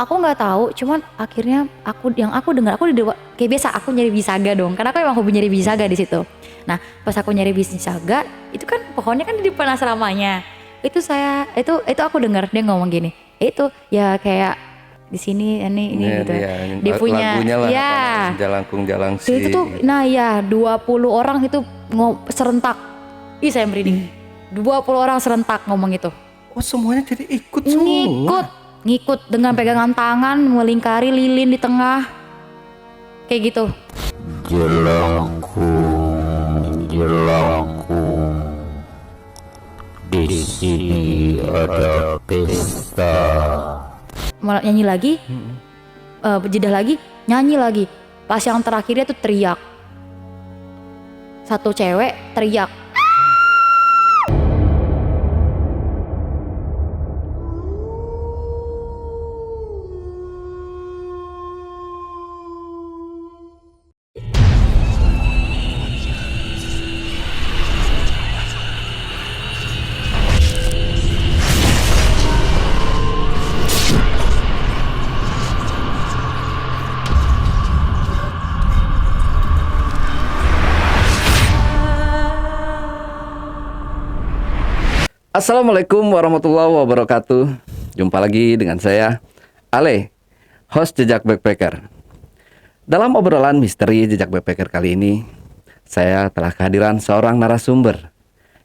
Aku nggak tahu, cuman akhirnya aku dengar kayak biasa aku nyari bisaga dong, karena aku emang hobi nyari bisaga di situ. Nah, pas aku nyari bisaga, itu kan pohonnya kan di depan asramanya. Itu aku dengar dia ngomong gini, itu ya kayak di sini ini gitu. Dia punya lagunya lah ya. apa, Jalangkung Jalangsi. Itu tuh gitu. nah ya 20 orang itu serentak. Ih saya merinding. 20 orang serentak ngomong itu. Oh semuanya jadi ikut semua. Ngikut dengan pegangan tangan melingkari lilin di tengah. Kayak gitu. Jelangkung, jelangkung, di sini ada pesta. Malah nyanyi lagi, jeda lagi, nyanyi lagi. Pas yang terakhirnya tuh teriak. Satu cewek teriak. Assalamualaikum warahmatullahi wabarakatuh. Jumpa lagi dengan saya, Ale, host Jejak Backpacker. Dalam obrolan misteri Jejak Backpacker kali ini, saya telah kehadiran seorang narasumber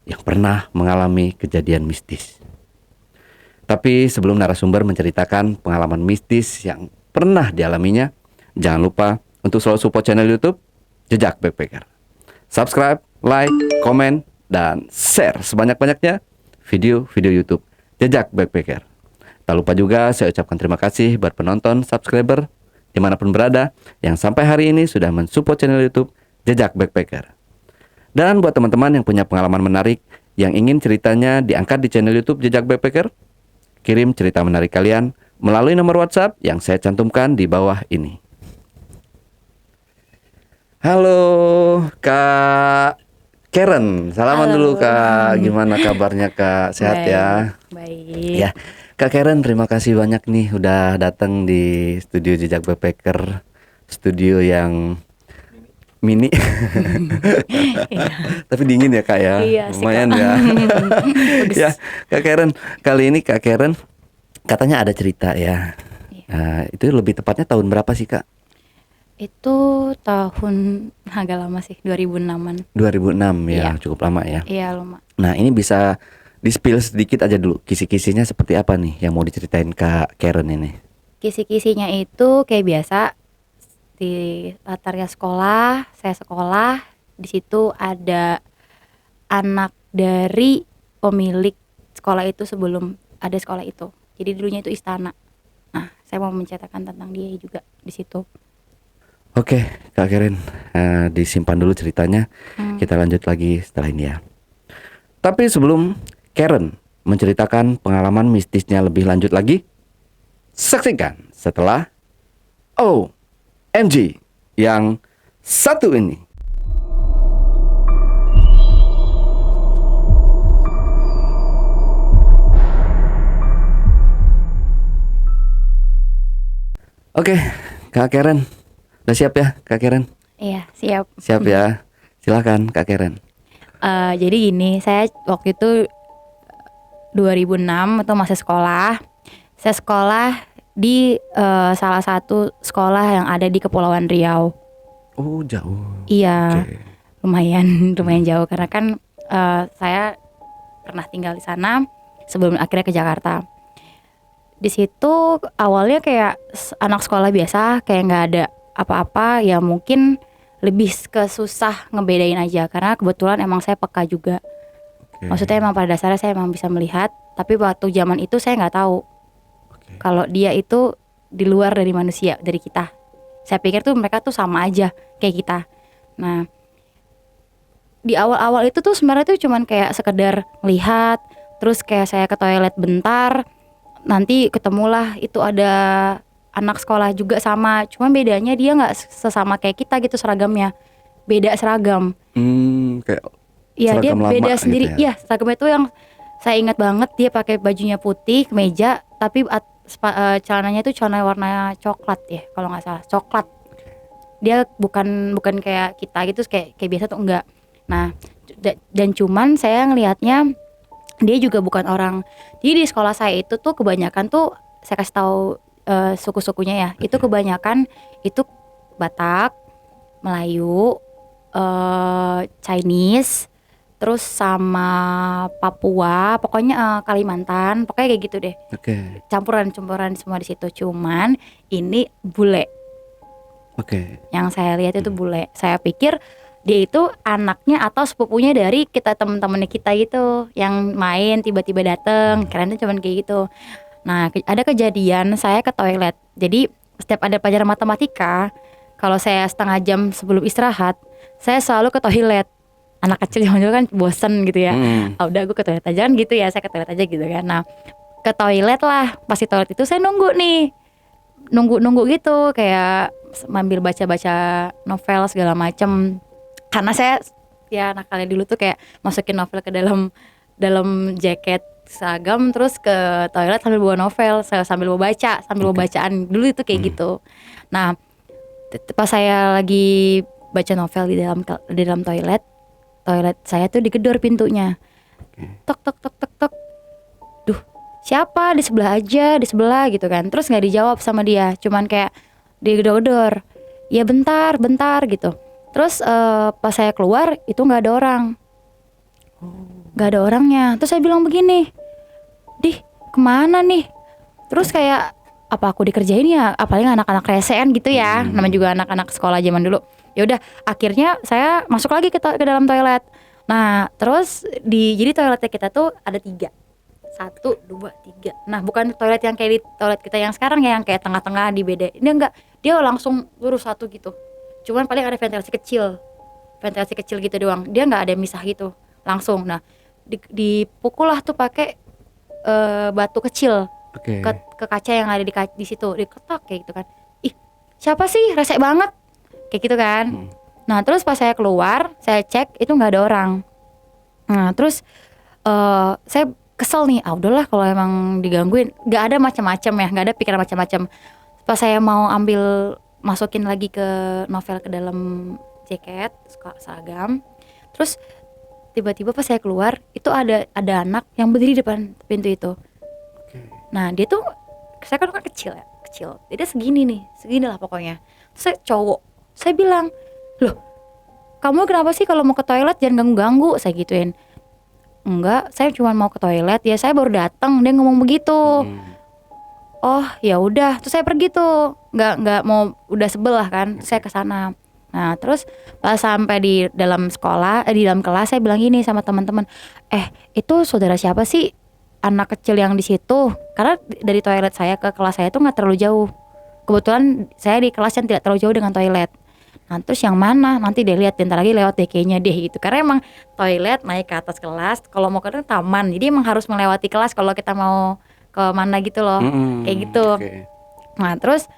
yang pernah mengalami kejadian mistis. Tapi sebelum narasumber menceritakan pengalaman mistis yang pernah dialaminya, jangan lupa untuk selalu support channel YouTube Jejak Backpacker. Subscribe, like, komen, dan share sebanyak-banyaknya video-video YouTube Jejak Backpacker. Tak lupa juga saya ucapkan terima kasih buat penonton, subscriber dimanapun berada yang sampai hari ini sudah mensupport channel YouTube Jejak Backpacker. Dan buat teman-teman yang punya pengalaman menarik yang ingin ceritanya diangkat di channel YouTube Jejak Backpacker, kirim cerita menarik kalian melalui nomor WhatsApp yang saya cantumkan di bawah ini. Halo Kak Karen, salaman Halo. dulu Kak. Gimana kabarnya Kak? Sehat Baik, ya? Baik. Ya, Kak Karen, terima kasih banyak nih udah datang di studio Jejak Backpacker, studio yang mini, tapi dingin ya Kak ya, Iya sih, lumayan Kak. ya. Bagus. Ya, Kak Karen, kali ini Kak Karen katanya ada cerita ya. Nah, itu lebih tepatnya tahun berapa sih Kak? Itu tahun agak lama sih, 2006-an. 2006 ya, Iya. cukup lama ya. Iya lama. Nah, ini bisa di-spill sedikit aja dulu, kisi-kisinya seperti apa nih yang mau diceritain Kak Karen ini? Kisi-kisinya itu kayak biasa di latarnya sekolah, saya sekolah, di situ ada anak dari pemilik sekolah itu sebelum ada sekolah itu. Jadi dulunya itu istana. Nah, saya mau menceritakan tentang dia juga di situ. Oke, Kak Karen, disimpan dulu ceritanya. Kita lanjut lagi setelah ini ya. Tapi sebelum Karen menceritakan pengalaman mistisnya lebih lanjut lagi, saksikan setelah OMG yang satu ini. Oke, Kak Karen, udah siap ya Kak Karen? Iya, siap. Siap ya. Silakan Kak Karen. Jadi gini, saya waktu itu 2006 itu masih sekolah. Saya sekolah di salah satu sekolah yang ada di Kepulauan Riau. Oh, jauh. Iya, Oke. lumayan jauh karena kan saya pernah tinggal di sana sebelum akhirnya ke Jakarta. Di situ awalnya kayak anak sekolah biasa, kayak nggak ada apa-apa, ya mungkin lebih ke susah ngebedain aja karena kebetulan emang saya peka juga. Oke. Maksudnya emang pada dasarnya saya emang bisa melihat, tapi waktu zaman itu saya nggak tahu Oke. kalau dia itu di luar dari manusia, dari kita. Saya pikir tuh mereka tuh sama aja kayak kita. Nah, di awal-awal itu tuh sebenarnya tuh cuman kayak sekedar lihat, terus kayak saya ke toilet bentar, nanti ketemulah itu ada anak sekolah juga sama, cuman bedanya dia nggak sesama kayak kita gitu seragamnya, beda seragam. Kayak Iya, dia seragam lama beda gitu sendiri. ya? Iya, seragamnya itu yang saya ingat banget, dia pakai bajunya putih, kemeja, tapi celananya itu celana warna coklat ya kalau nggak salah, coklat. Dia bukan kayak kita gitu kayak biasa tuh enggak. Nah, dan cuman saya ngelihatnya dia juga bukan orang. Jadi di sekolah saya itu tuh kebanyakan tuh saya kasih tahu suku-sukunya ya. Itu kebanyakan itu Batak, Melayu, Chinese, terus sama Papua, pokoknya Kalimantan, pokoknya kayak gitu deh. Oke. Campuran semua di situ. Cuman ini bule. Oke. Yang saya lihat itu bule. Saya pikir dia itu anaknya atau sepupunya dari kita, teman-temannya kita gitu, yang main tiba-tiba dateng. Keren tuh cuman kayak gitu. Nah, ada kejadian saya ke toilet. Jadi setiap ada pelajaran matematika, kalau saya setengah jam sebelum istirahat, saya selalu ke toilet. Anak kecil zaman dulu kan bosen gitu ya. Udah gue ke toilet aja kan gitu ya, saya ke toilet aja gitu kan. Nah, ke toilet lah. Pas di toilet itu saya nunggu gitu, kayak sambil baca-baca novel segala macem. Karena saya ya nakalnya dulu tuh kayak masukin novel ke dalam jaket seragam, terus ke toilet sambil bawa novel, sambil bawa bacaan dulu itu kayak gitu. Nah, pas saya lagi baca novel di dalam toilet saya tuh digedor pintunya. Tok tok tok tok tok. Duh, siapa? Di sebelah aja, di sebelah gitu kan. Terus nggak dijawab sama dia, cuman kayak digedor-gedor. Ya bentar gitu. Terus pas saya keluar itu nggak ada orang, nggak ada orangnya. Terus saya bilang begini, Dih, kemana nih? Terus kayak apa aku dikerjain ya? Apalagi anak-anak resean gitu ya, namanya juga anak-anak sekolah zaman dulu. Ya udah, akhirnya saya masuk lagi ke dalam toilet. Nah, terus jadi toiletnya kita tuh ada 3, 1, 2, 3. Nah, bukan toilet yang kayak di toilet kita yang sekarang ya, yang kayak tengah-tengah di beda. Ini enggak, dia langsung lurus satu gitu. Cuman paling ada ventilasi kecil gitu doang. Dia nggak ada misah gitu, langsung. Nah, dipukul lah tuh pakai batu kecil ke kaca yang ada di situ, diketok kayak gitu kan. Ih, siapa sih? Resek banget. Kayak gitu kan. Nah, terus pas saya keluar, saya cek itu nggak ada orang. Nah, terus saya kesel nih. Udahlah kalau emang digangguin, nggak ada macam-macam ya, nggak ada pikiran macam-macam. Pas saya mau masukin lagi ke novel ke dalam jaket seragam, terus tiba-tiba pas saya keluar itu ada anak yang berdiri depan pintu itu. Nah, dia tuh, saya kan kecil, dia segini lah pokoknya. Terus saya cowok, saya bilang, loh, kamu kenapa sih kalau mau ke toilet jangan ganggu-ganggu, saya gituin. Enggak, saya cuma mau ke toilet, ya saya baru datang, dia ngomong begitu. Oh ya udah, terus saya pergi tuh, nggak mau, udah sebel lah kan, saya ke sana. Nah, terus pas sampai di dalam di dalam kelas saya bilang gini sama teman-teman, itu saudara siapa sih anak kecil yang di situ? Karena dari toilet saya ke kelas saya tuh nggak terlalu jauh. Kebetulan saya di kelas yang tidak terlalu jauh dengan toilet. Nah, terus yang mana? Nanti dia lihat, bentar lagi lewat deh kayaknya deh gitu. Karena emang toilet naik ke atas kelas, kalau mau ke taman, jadi emang harus melewati kelas kalau kita mau ke mana gitu loh, kayak gitu. Nah, terus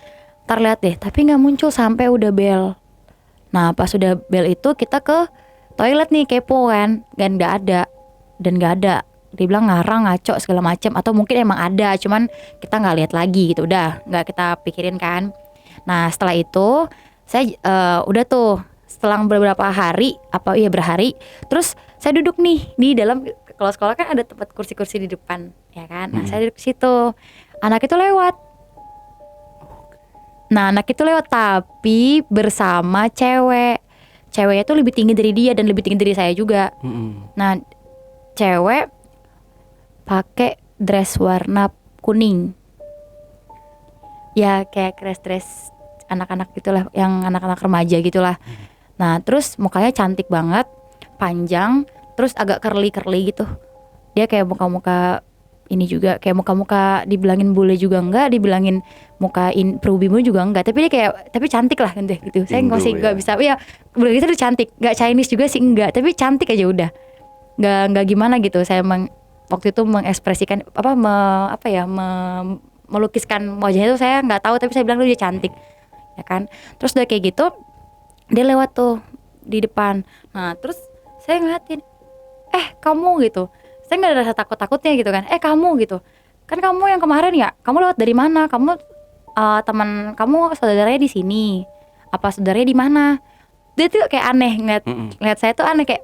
terlihat deh, tapi nggak muncul sampai udah bel. Nah, pas udah bel itu kita ke toilet nih, kepo kan, dan nggak ada. Dia bilang ngarang, ngaco segala macam, atau mungkin emang ada, cuman kita nggak lihat lagi gitu, udah nggak kita pikirin kan. Nah, setelah itu saya udah tuh setelah beberapa hari, berhari, terus saya duduk nih di dalam, kalau sekolah kan ada tempat kursi-kursi di depan ya kan. Nah, saya duduk di situ, anak itu lewat. Nah, anak itu lewat tapi bersama ceweknya tuh lebih tinggi dari dia dan lebih tinggi dari saya juga. Nah, cewek pakai dress warna kuning, ya kayak dress anak-anak gitulah, yang anak-anak remaja gitulah. Nah, terus mukanya cantik banget, panjang, terus agak curly gitu. Dia kayak muka-muka ini juga, kayak muka-muka dibilangin bule juga enggak, dibilangin mukain perubimu juga enggak, tapi dia tapi cantik lah gitu. Saya nggak bisa, ya udah gitu dia cantik, nggak Chinese juga sih enggak, tapi cantik aja udah, nggak gimana gitu. Saya waktu itu mengekspresikan melukiskan wajahnya itu saya nggak tahu, tapi saya bilang dia cantik, ya kan. Terus udah kayak gitu, dia lewat tuh di depan. Nah, terus saya ngeliatin, kamu gitu. Saya nggak ada rasa takut-takutnya gitu kan, kamu gitu. kan kamu yang kemarin ya, kamu lewat dari mana, kamu teman kamu saudaranya di sini, apa saudaranya di mana. Dia tuh kayak aneh ngeliat saya tuh aneh, kayak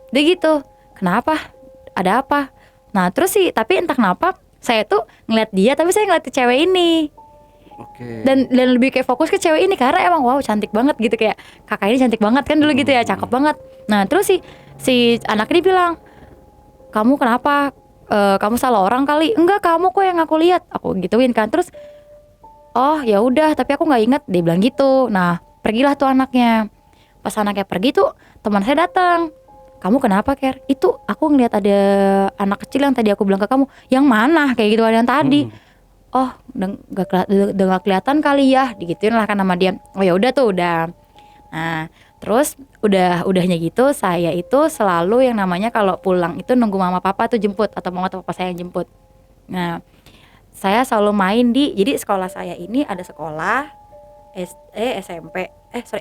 dia gitu, kenapa, ada apa. Nah terus sih, tapi entah kenapa saya tuh ngeliat dia, tapi saya ngeliat cewek ini. Dan lebih kayak fokus ke cewek ini karena emang wow cantik banget gitu, kayak kakak ini cantik banget kan dulu gitu ya, cakep banget. Nah terus si anaknya bilang, kamu kenapa, kamu salah orang kali. Enggak, kamu kok yang aku lihat, aku gituin kan. Terus oh ya udah, tapi aku nggak inget, dia bilang gitu. Nah pergilah tuh anaknya. Pas anaknya pergi tuh teman saya datang, kamu kenapa Ker? Itu aku ngeliat ada anak kecil yang tadi aku bilang ke kamu. Yang mana? Kayak gitu, ada yang tadi. Oh udah gak kelihatan kali ya, digituin lah kan sama dia. Oh ya udah tuh udah. Nah terus udahnya gitu, saya itu selalu yang namanya kalau pulang itu nunggu mama papa tuh jemput, atau mama atau papa saya yang jemput. Nah saya selalu main jadi sekolah saya ini ada sekolah SMP,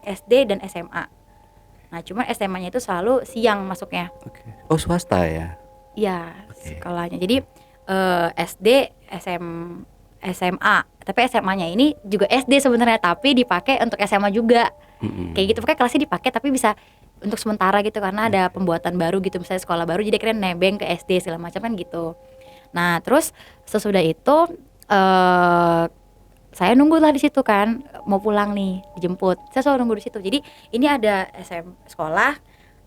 SD dan SMA. Nah cuma SMA-nya itu selalu siang masuknya. Oh swasta ya? Iya sekolahnya. Jadi SD, SMA, tapi SMA-nya ini juga SD sebenarnya, tapi dipakai untuk SMA juga. Kayak gitu, pakai kelasnya dipakai tapi bisa untuk sementara gitu, karena ada pembuatan baru gitu, misalnya sekolah baru, jadi akhirnya nebeng ke SD segala macam kan gitu. Nah terus sesudah itu saya nunggu lah di situ kan, mau pulang nih dijemput, saya selalu nunggu di situ. Jadi ini ada sekolah,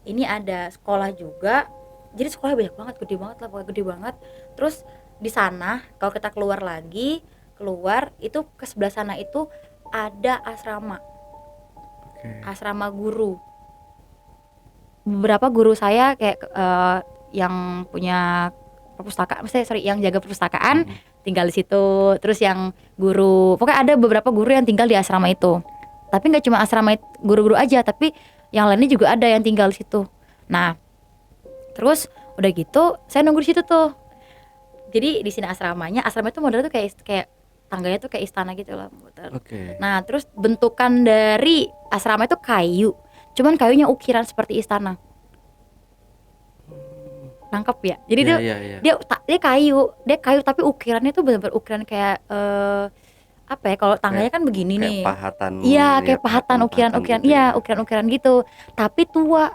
ini ada sekolah juga, jadi sekolahnya banyak banget, gede banget lah, pokoknya gede banget. Terus di sana kalau kita keluar itu ke sebelah sana itu ada asrama. Asrama guru. Beberapa guru saya kayak yang punya perpustakaan, yang jaga perpustakaan tinggal di situ. Terus yang guru, pokoknya ada beberapa guru yang tinggal di asrama itu. Tapi nggak cuma asrama guru-guru aja, tapi yang lainnya juga ada yang tinggal di situ. Nah terus udah gitu saya nunggu di situ tuh. Jadi di sini asrama itu modelnya tuh kayak tangganya tuh kayak istana gitu lah. Nah terus bentukan dari asrama itu kayu, cuman kayunya ukiran seperti istana. Nangkep ya? Jadi dia kayu tapi ukirannya tuh benar-benar ukiran kayak apa ya, kalau tangganya kan begini nih. Pahatan. Iya kayak pahatan ukiran gitu, iya ukiran gitu. Tapi tua,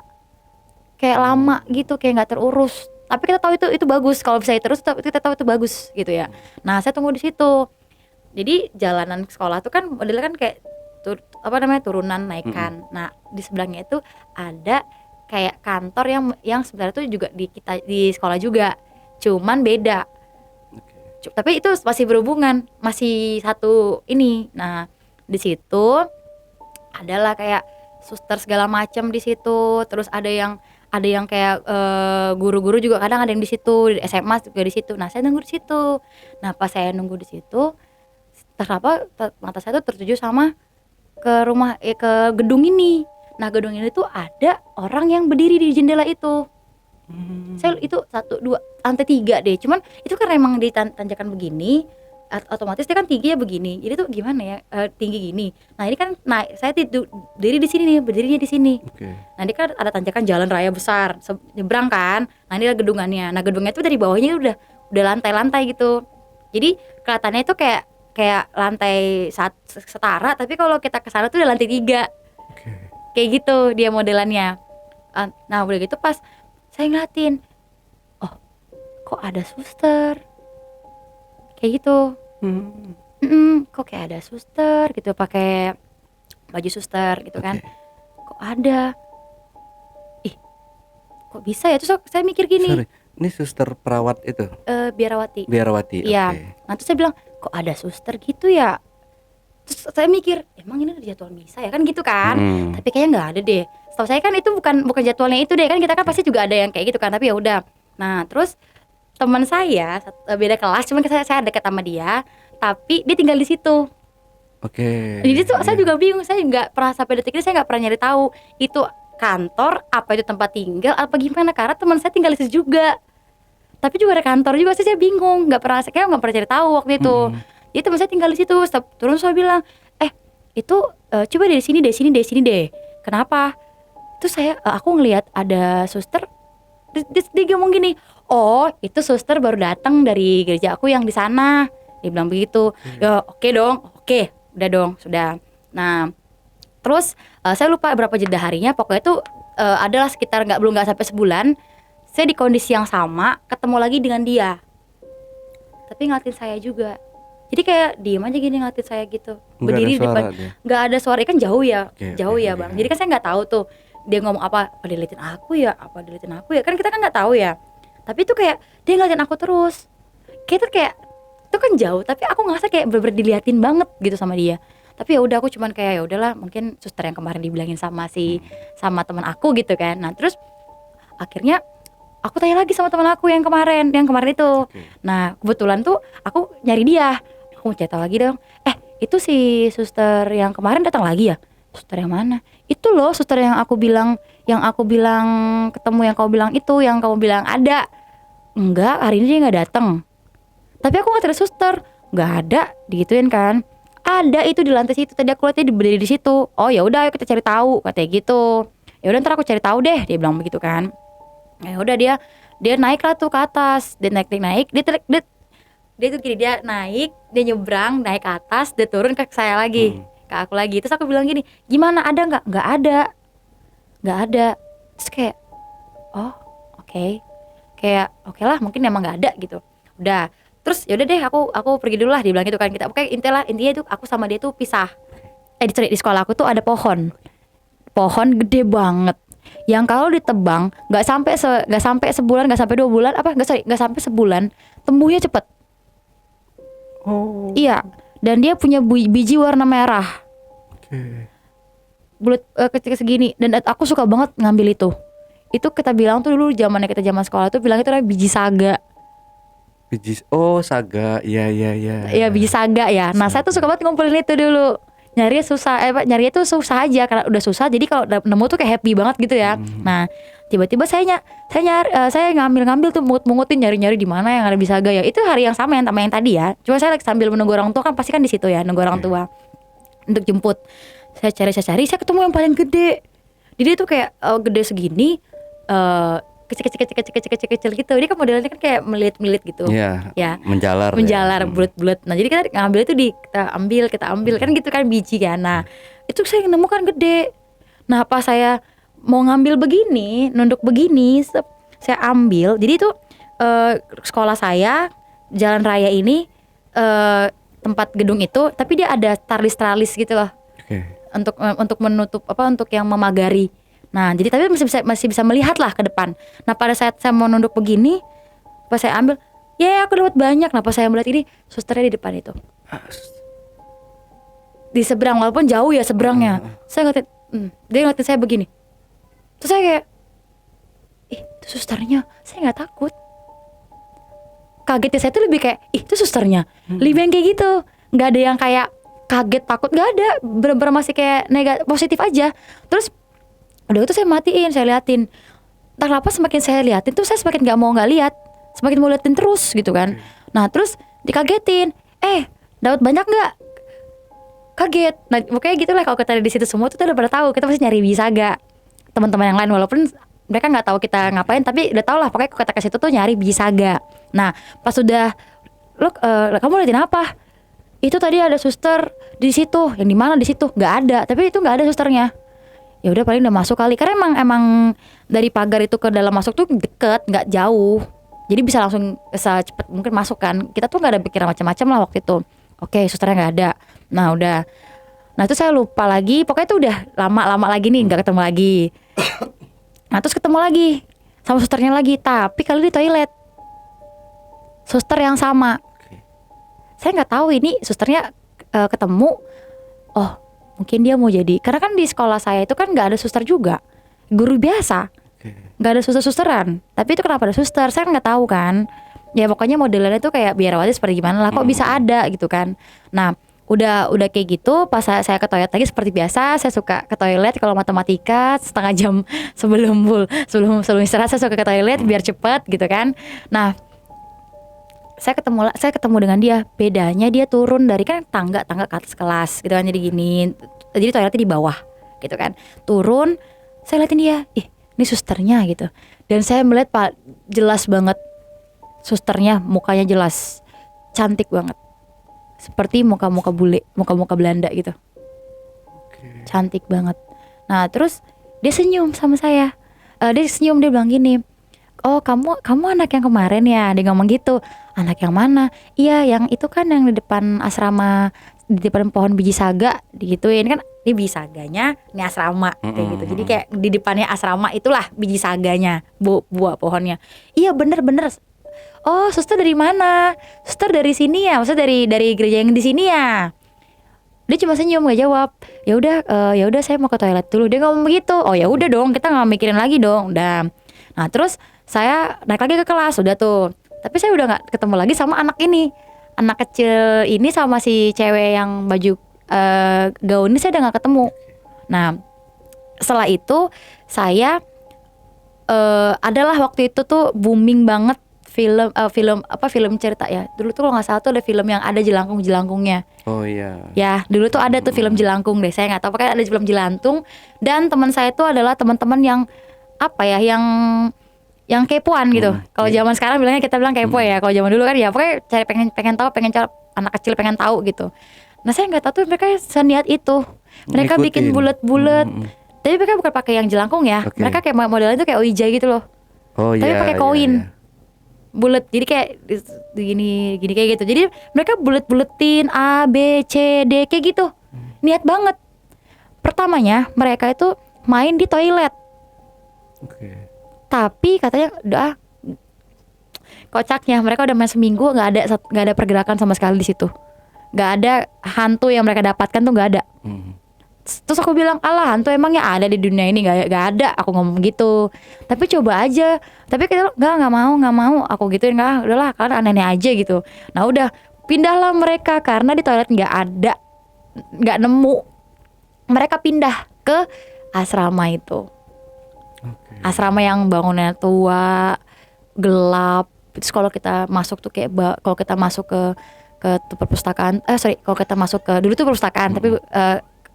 kayak lama gitu, kayak nggak terurus. Tapi kita tahu itu bagus, kalau bisa terus kita tahu itu bagus gitu ya. Nah saya tunggu di situ. Jadi jalanan sekolah tuh kan modelnya kan kayak turunan naikkan. Nah di sebelahnya itu ada kayak kantor yang sebenarnya tuh juga di sekolah juga, cuman beda. Tapi itu masih berhubungan, masih satu ini. Nah di situ adalah kayak suster segala macam di situ. Terus ada yang kayak guru-guru juga kadang ada yang di situ, di SMA juga di situ. Nah saya nunggu di situ. Nah pas saya nunggu di situ, terapa mata saya tuh tertuju sama ke gedung ini. Nah gedung ini tuh ada orang yang berdiri di jendela itu. Saya itu 1, 2, lantai 3 deh. Cuman itu kan emang di tanjakan begini, otomatis dia kan tingginya begini. Jadi tuh gimana ya, tinggi gini. Nah ini kan saya berdiri di sini nih, berdirinya di sini. Nah ini kan ada tanjakan jalan raya besar, nyebrang kan. Nah ini ada gedungannya. Nah gedungnya itu dari bawahnya udah lantai-lantai gitu. Jadi kelihatannya itu kayak lantai setara, tapi kalau kita ke sana tuh udah lantai 3. Kayak gitu dia modelannya. Nah udah gitu pas saya ngeliatin, oh kok ada suster kayak gitu. Kok kayak ada suster gitu, pakai baju suster gitu kan. Kok ada, kok bisa ya. Terus saya mikir gini, ini suster perawat itu? Biarawati. Iya. Nah terus saya bilang, kok ada suster gitu ya. Terus saya mikir, emang ini udah jadwal misa ya kan gitu kan. Tapi kayaknya nggak ada deh. Setahu saya kan itu bukan jadwalnya itu deh kan, kita kan pasti juga ada yang kayak gitu kan. Tapi ya udah. Nah terus teman saya beda kelas, cuman saya dekat sama dia, tapi dia tinggal di situ. Jadi tuh saya juga bingung, saya nggak pernah sampai detik ini saya nggak pernah nyari tahu itu kantor apa itu tempat tinggal apa gimana, karena teman saya tinggal di situ juga. Tapi juga ada kantor juga, saya bingung, nggak pernah cari tahu waktu itu. Jadi teman saya tinggal di situ. Turun saya bilang, itu coba dari sini deh. Kenapa? Terus aku ngelihat ada suster. Dia ngomong gini, oh itu suster baru datang dari gereja aku yang di sana. Dia bilang begitu. Ya oke dong, oke, udah dong, sudah. Nah terus saya lupa berapa jeda harinya, pokoknya itu adalah sekitar nggak sampai sebulan, saya di kondisi yang sama ketemu lagi dengan dia, tapi ngeliatin saya juga. Jadi kayak diem aja gini ngeliatin saya gitu, berdiri di depan, nggak ada suara, kan jauh ya, jauh ya bang. Jadi kan saya nggak tahu tuh dia ngomong apa dia liatin aku ya, kan kita kan nggak tahu ya. Tapi itu kayak dia ngeliatin aku terus, kayak itu kan jauh, tapi aku ngerasa kayak bener-bener diliatin banget gitu sama dia. Tapi ya udah, aku cuman kayak ya udahlah, mungkin suster yang kemarin dibilangin sama sama teman aku gitu kan. Nah terus akhirnya aku tanya lagi sama teman aku yang kemarin itu. Nah kebetulan tuh aku nyari dia, aku mau cerita lagi dong. Itu si suster yang kemarin datang lagi ya? Suster yang mana? Itu loh suster yang aku bilang ketemu, yang kamu bilang itu, yang kamu bilang ada. Enggak, hari ini dia nggak datang. Tapi aku nggak ada suster, nggak ada, digituin kan. Ada itu di lantai situ, tadi aku lihat dia berdiri di situ. Oh ya udah, ayo kita cari tahu, katanya gitu. Ya udah ntar aku cari tahu deh, dia bilang begitu kan. Ya udah, dia naik lah tuh ke atas, dia naik, dia tuh gini, dia naik, dia nyebrang, naik ke atas, dia turun ke saya lagi, ke aku lagi. Terus aku bilang gini, gimana, ada nggak? Nggak ada. Terus kayak, oh oke. Kayak oke lah, mungkin emang nggak ada gitu. Udah. Terus yaudah deh, aku pergi dulu lah, dia bilang gitu kan. Kita pokoknya intinya itu aku sama dia tuh pisah. Di sekolah aku tuh ada pohon gede banget, yang kalau ditebang nggak sampai sebulan, nggak sampai 2 bulan, nggak sampai sebulan, tumbuhnya cepet. Oh. Iya, dan dia punya biji warna merah, bulat, kecil segini. Dan aku suka banget ngambil itu. Itu kita bilang tuh dulu zaman sekolah tuh bilang itu namanya biji saga. Saga, iya. Iya, biji saga ya. Nah saya tuh suka banget ngumpulin itu dulu. Nyarinya tuh susah aja, karena udah susah. Jadi kalau nemu tuh kayak happy banget gitu ya. Nah tiba-tiba saya ngambil tuh, mungutin, nyari di mana yang ada biji saga ya. Itu hari yang sama yang tadi ya. Cuma saya lagi sambil menunggu orang tua, kan pasti kan di situ ya, nunggu orang tua untuk jemput. Saya cari, saya ketemu yang paling gede. Jadi itu kayak gede segini, kecil gitu. Dia kan modelnya kan kayak melilit gitu. Iya. Ya. Menjalar, bulat-bulat. Nah, jadi kita ngambil itu kita ambil kan gitu kan, biji kan. Nah, itu saya nemukan gede. Nah, pas saya mau ngambil begini, nunduk begini, saya ambil. Jadi itu sekolah saya, jalan raya ini, tempat gedung itu, tapi dia ada tralis gitu loh. Untuk menutup untuk yang memagari. Nah, jadi tapi masih bisa melihat lah ke depan. Nah, pada saat saya mau nunduk begini, pas saya ambil, aku dapat banyak. Nah, pas saya melihat ini, susternya di depan itu, di seberang, walaupun jauh ya seberangnya. Saya ngeliatin, dia ngeliatin saya begini. Terus saya kayak, itu susternya. Saya nggak takut. Kagetnya saya tuh lebih kayak, itu susternya. Lebih yang kayak gitu. Nggak ada yang kayak kaget, takut, nggak ada. Bener-bener masih kayak negatif, positif aja. Terus udah itu saya matiin, saya liatin. Entah kenapa semakin saya liatin tuh saya semakin nggak lihat, semakin mau liatin terus gitu kan. Nah terus dikagetin, dapat banyak nggak? Kaget. Nah pokoknya gitulah, kalau kita di situ semua tuh udah pada tahu kita pasti nyari biji saga. Teman-teman yang lain walaupun mereka nggak tahu kita ngapain, tapi udah tau lah pokoknya kalau kita ke situ tuh nyari biji saga. Nah pas udah, kamu liatin apa? Itu tadi ada suster di situ. Yang di mana? Di situ. Nggak ada. Tapi itu nggak ada susternya. Ya udah, paling udah masuk kali, karena emang dari pagar itu ke dalam masuk tuh deket, nggak jauh, jadi bisa langsung cepet mungkin masuk kan. Kita tuh nggak ada pikiran macam-macam lah waktu itu. Oke, susternya nggak ada. Nah udah, itu saya lupa lagi, pokoknya itu udah lama lagi nih nggak ketemu lagi. Nah terus ketemu lagi sama susternya lagi, tapi kali di toilet, suster yang sama. Saya nggak tahu ini susternya ketemu. Oh mungkin dia mau jadi, karena kan di sekolah saya itu kan nggak ada suster juga, guru biasa, nggak ada susteran. Tapi itu kenapa ada suster, saya nggak tahu kan. Ya pokoknya modelnya tuh kayak biarawati seperti gimana lah, kok bisa ada gitu kan. Nah udah kayak gitu, pas saya ke toilet lagi seperti biasa, saya suka ke toilet kalau matematika setengah jam sebelum istirahat, saya suka ke toilet biar cepet gitu kan. Nah saya ketemu dengan dia. Bedanya dia turun dari kan tangga ke atas kelas gitu kan, jadi gini, jadi toiletnya di bawah gitu kan. Turun, saya liatin dia, ini susternya gitu. Dan saya melihat jelas banget Susternya mukanya jelas, cantik banget, seperti muka-muka bule, muka-muka Belanda gitu, cantik banget. Nah terus dia senyum sama saya. Dia senyum, dia bilang gini, oh kamu anak yang kemarin ya. Dia ngomong gitu. Anak yang mana? Iya yang itu kan, yang di depan asrama, di depan pohon biji saga, digituin kan. Ini biji saganya, ini asrama kayak gitu. Jadi kayak di depannya asrama itulah biji saganya, buah pohonnya. Iya bener-bener. Oh suster dari mana? Suster dari sini ya, maksudnya dari gereja yang di sini ya. Dia cuma senyum, gak jawab. Ya udah saya mau ke toilet dulu. Dia ngomong begitu. Oh ya udah dong, kita nggak mikirin lagi dong. Udah. Nah terus saya naik lagi ke kelas, udah tuh. Tapi saya udah nggak ketemu lagi sama anak ini, anak kecil ini sama si cewek yang baju gaun ini saya udah nggak ketemu. Nah setelah itu saya adalah waktu itu tuh booming banget film cerita ya. Dulu tuh kalau nggak salah tuh ada film yang ada jelangkungnya. Oh iya. Ya dulu tuh ada tuh film jelangkung deh. Saya nggak tahu pakai ada film jelantung. Dan teman saya tuh adalah teman-teman yang apa ya, yang kepoan gitu. Kalau zaman sekarang bilangnya, kita bilang kepo ya. Kalau zaman dulu kan ya pokoknya cari pengen tahu, anak kecil pengen tahu gitu. Nah saya nggak tahu tuh mereka seniat itu. Mereka bikin bulat-bulat. Tapi mereka bukan pakai yang jelangkung ya. Mereka kayak modelnya tuh kayak Ouija gitu loh. Oh iya. Tapi pakai koin. Bulet, jadi kayak gini kayak gitu. Jadi mereka bulet-buletin A, B, C, D kayak gitu. Niat banget. Pertamanya mereka itu main di toilet. Tapi katanya udah kocaknya mereka udah main seminggu nggak ada pergerakan sama sekali di situ. Nggak ada hantu yang mereka dapatkan tuh, nggak ada. Terus aku bilang, alah hantu emangnya ada di dunia ini? Gak ada, aku ngomong gitu. Tapi coba aja. Tapi kita nggak mau. Aku gituin, nggak, udahlah kan aneh-aneh aja gitu. Nah udah pindahlah mereka karena di toilet nggak ada, nggak nemu. Mereka pindah ke asrama itu. Asrama yang bangunnya tua, gelap. Terus kalau kita masuk tuh kayak kalau kita masuk ke perpustakaan, kalau kita masuk ke dulu tuh perpustakaan, tapi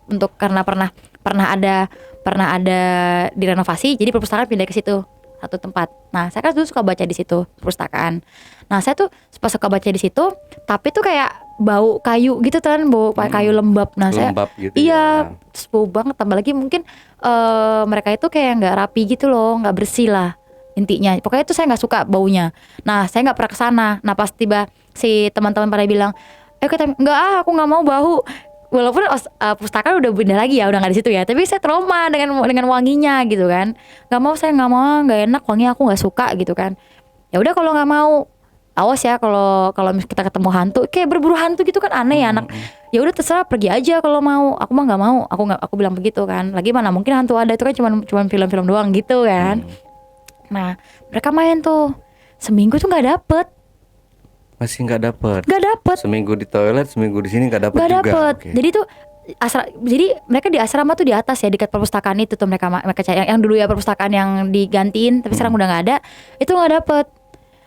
untuk karena pernah ada direnovasi, jadi perpustakaan pindah ke situ satu tempat. Nah saya kan dulu suka baca di situ perpustakaan. Nah saya tuh pas suka baca di situ, tapi tuh kayak bau kayu gitu kan, bau kayu lembab. Nah lembab saya gitu iya terus bau banget, tambah lagi mungkin mereka itu kayak nggak rapi gitu loh, nggak bersih lah intinya. Pokoknya itu saya nggak suka baunya. Nah saya nggak pernah kesana. Nah pas tiba si teman-teman pada bilang, kita nggak, aku nggak mau bau. Walaupun pustakaan udah beda lagi ya, udah nggak di situ ya, tapi saya trauma dengan wanginya gitu kan. Saya nggak mau, nggak enak wanginya, aku nggak suka gitu kan. Ya udah kalau nggak mau, awas ya kalau kita ketemu hantu, kayak berburu hantu gitu kan aneh ya anak. Ya udah terserah, pergi aja kalau mau. Aku mah nggak mau, aku bilang begitu kan. Lagi mana mungkin hantu ada, itu kan cuma film-film doang gitu kan. Nah mereka main tuh seminggu tuh nggak dapet. Masih nggak dapet. Seminggu di toilet, seminggu di sini nggak dapet juga. Jadi tuh jadi mereka di asrama tuh di atas ya, dekat perpustakaan itu tuh mereka yang dulu ya perpustakaan yang digantiin, tapi sekarang udah nggak ada. Itu nggak dapet.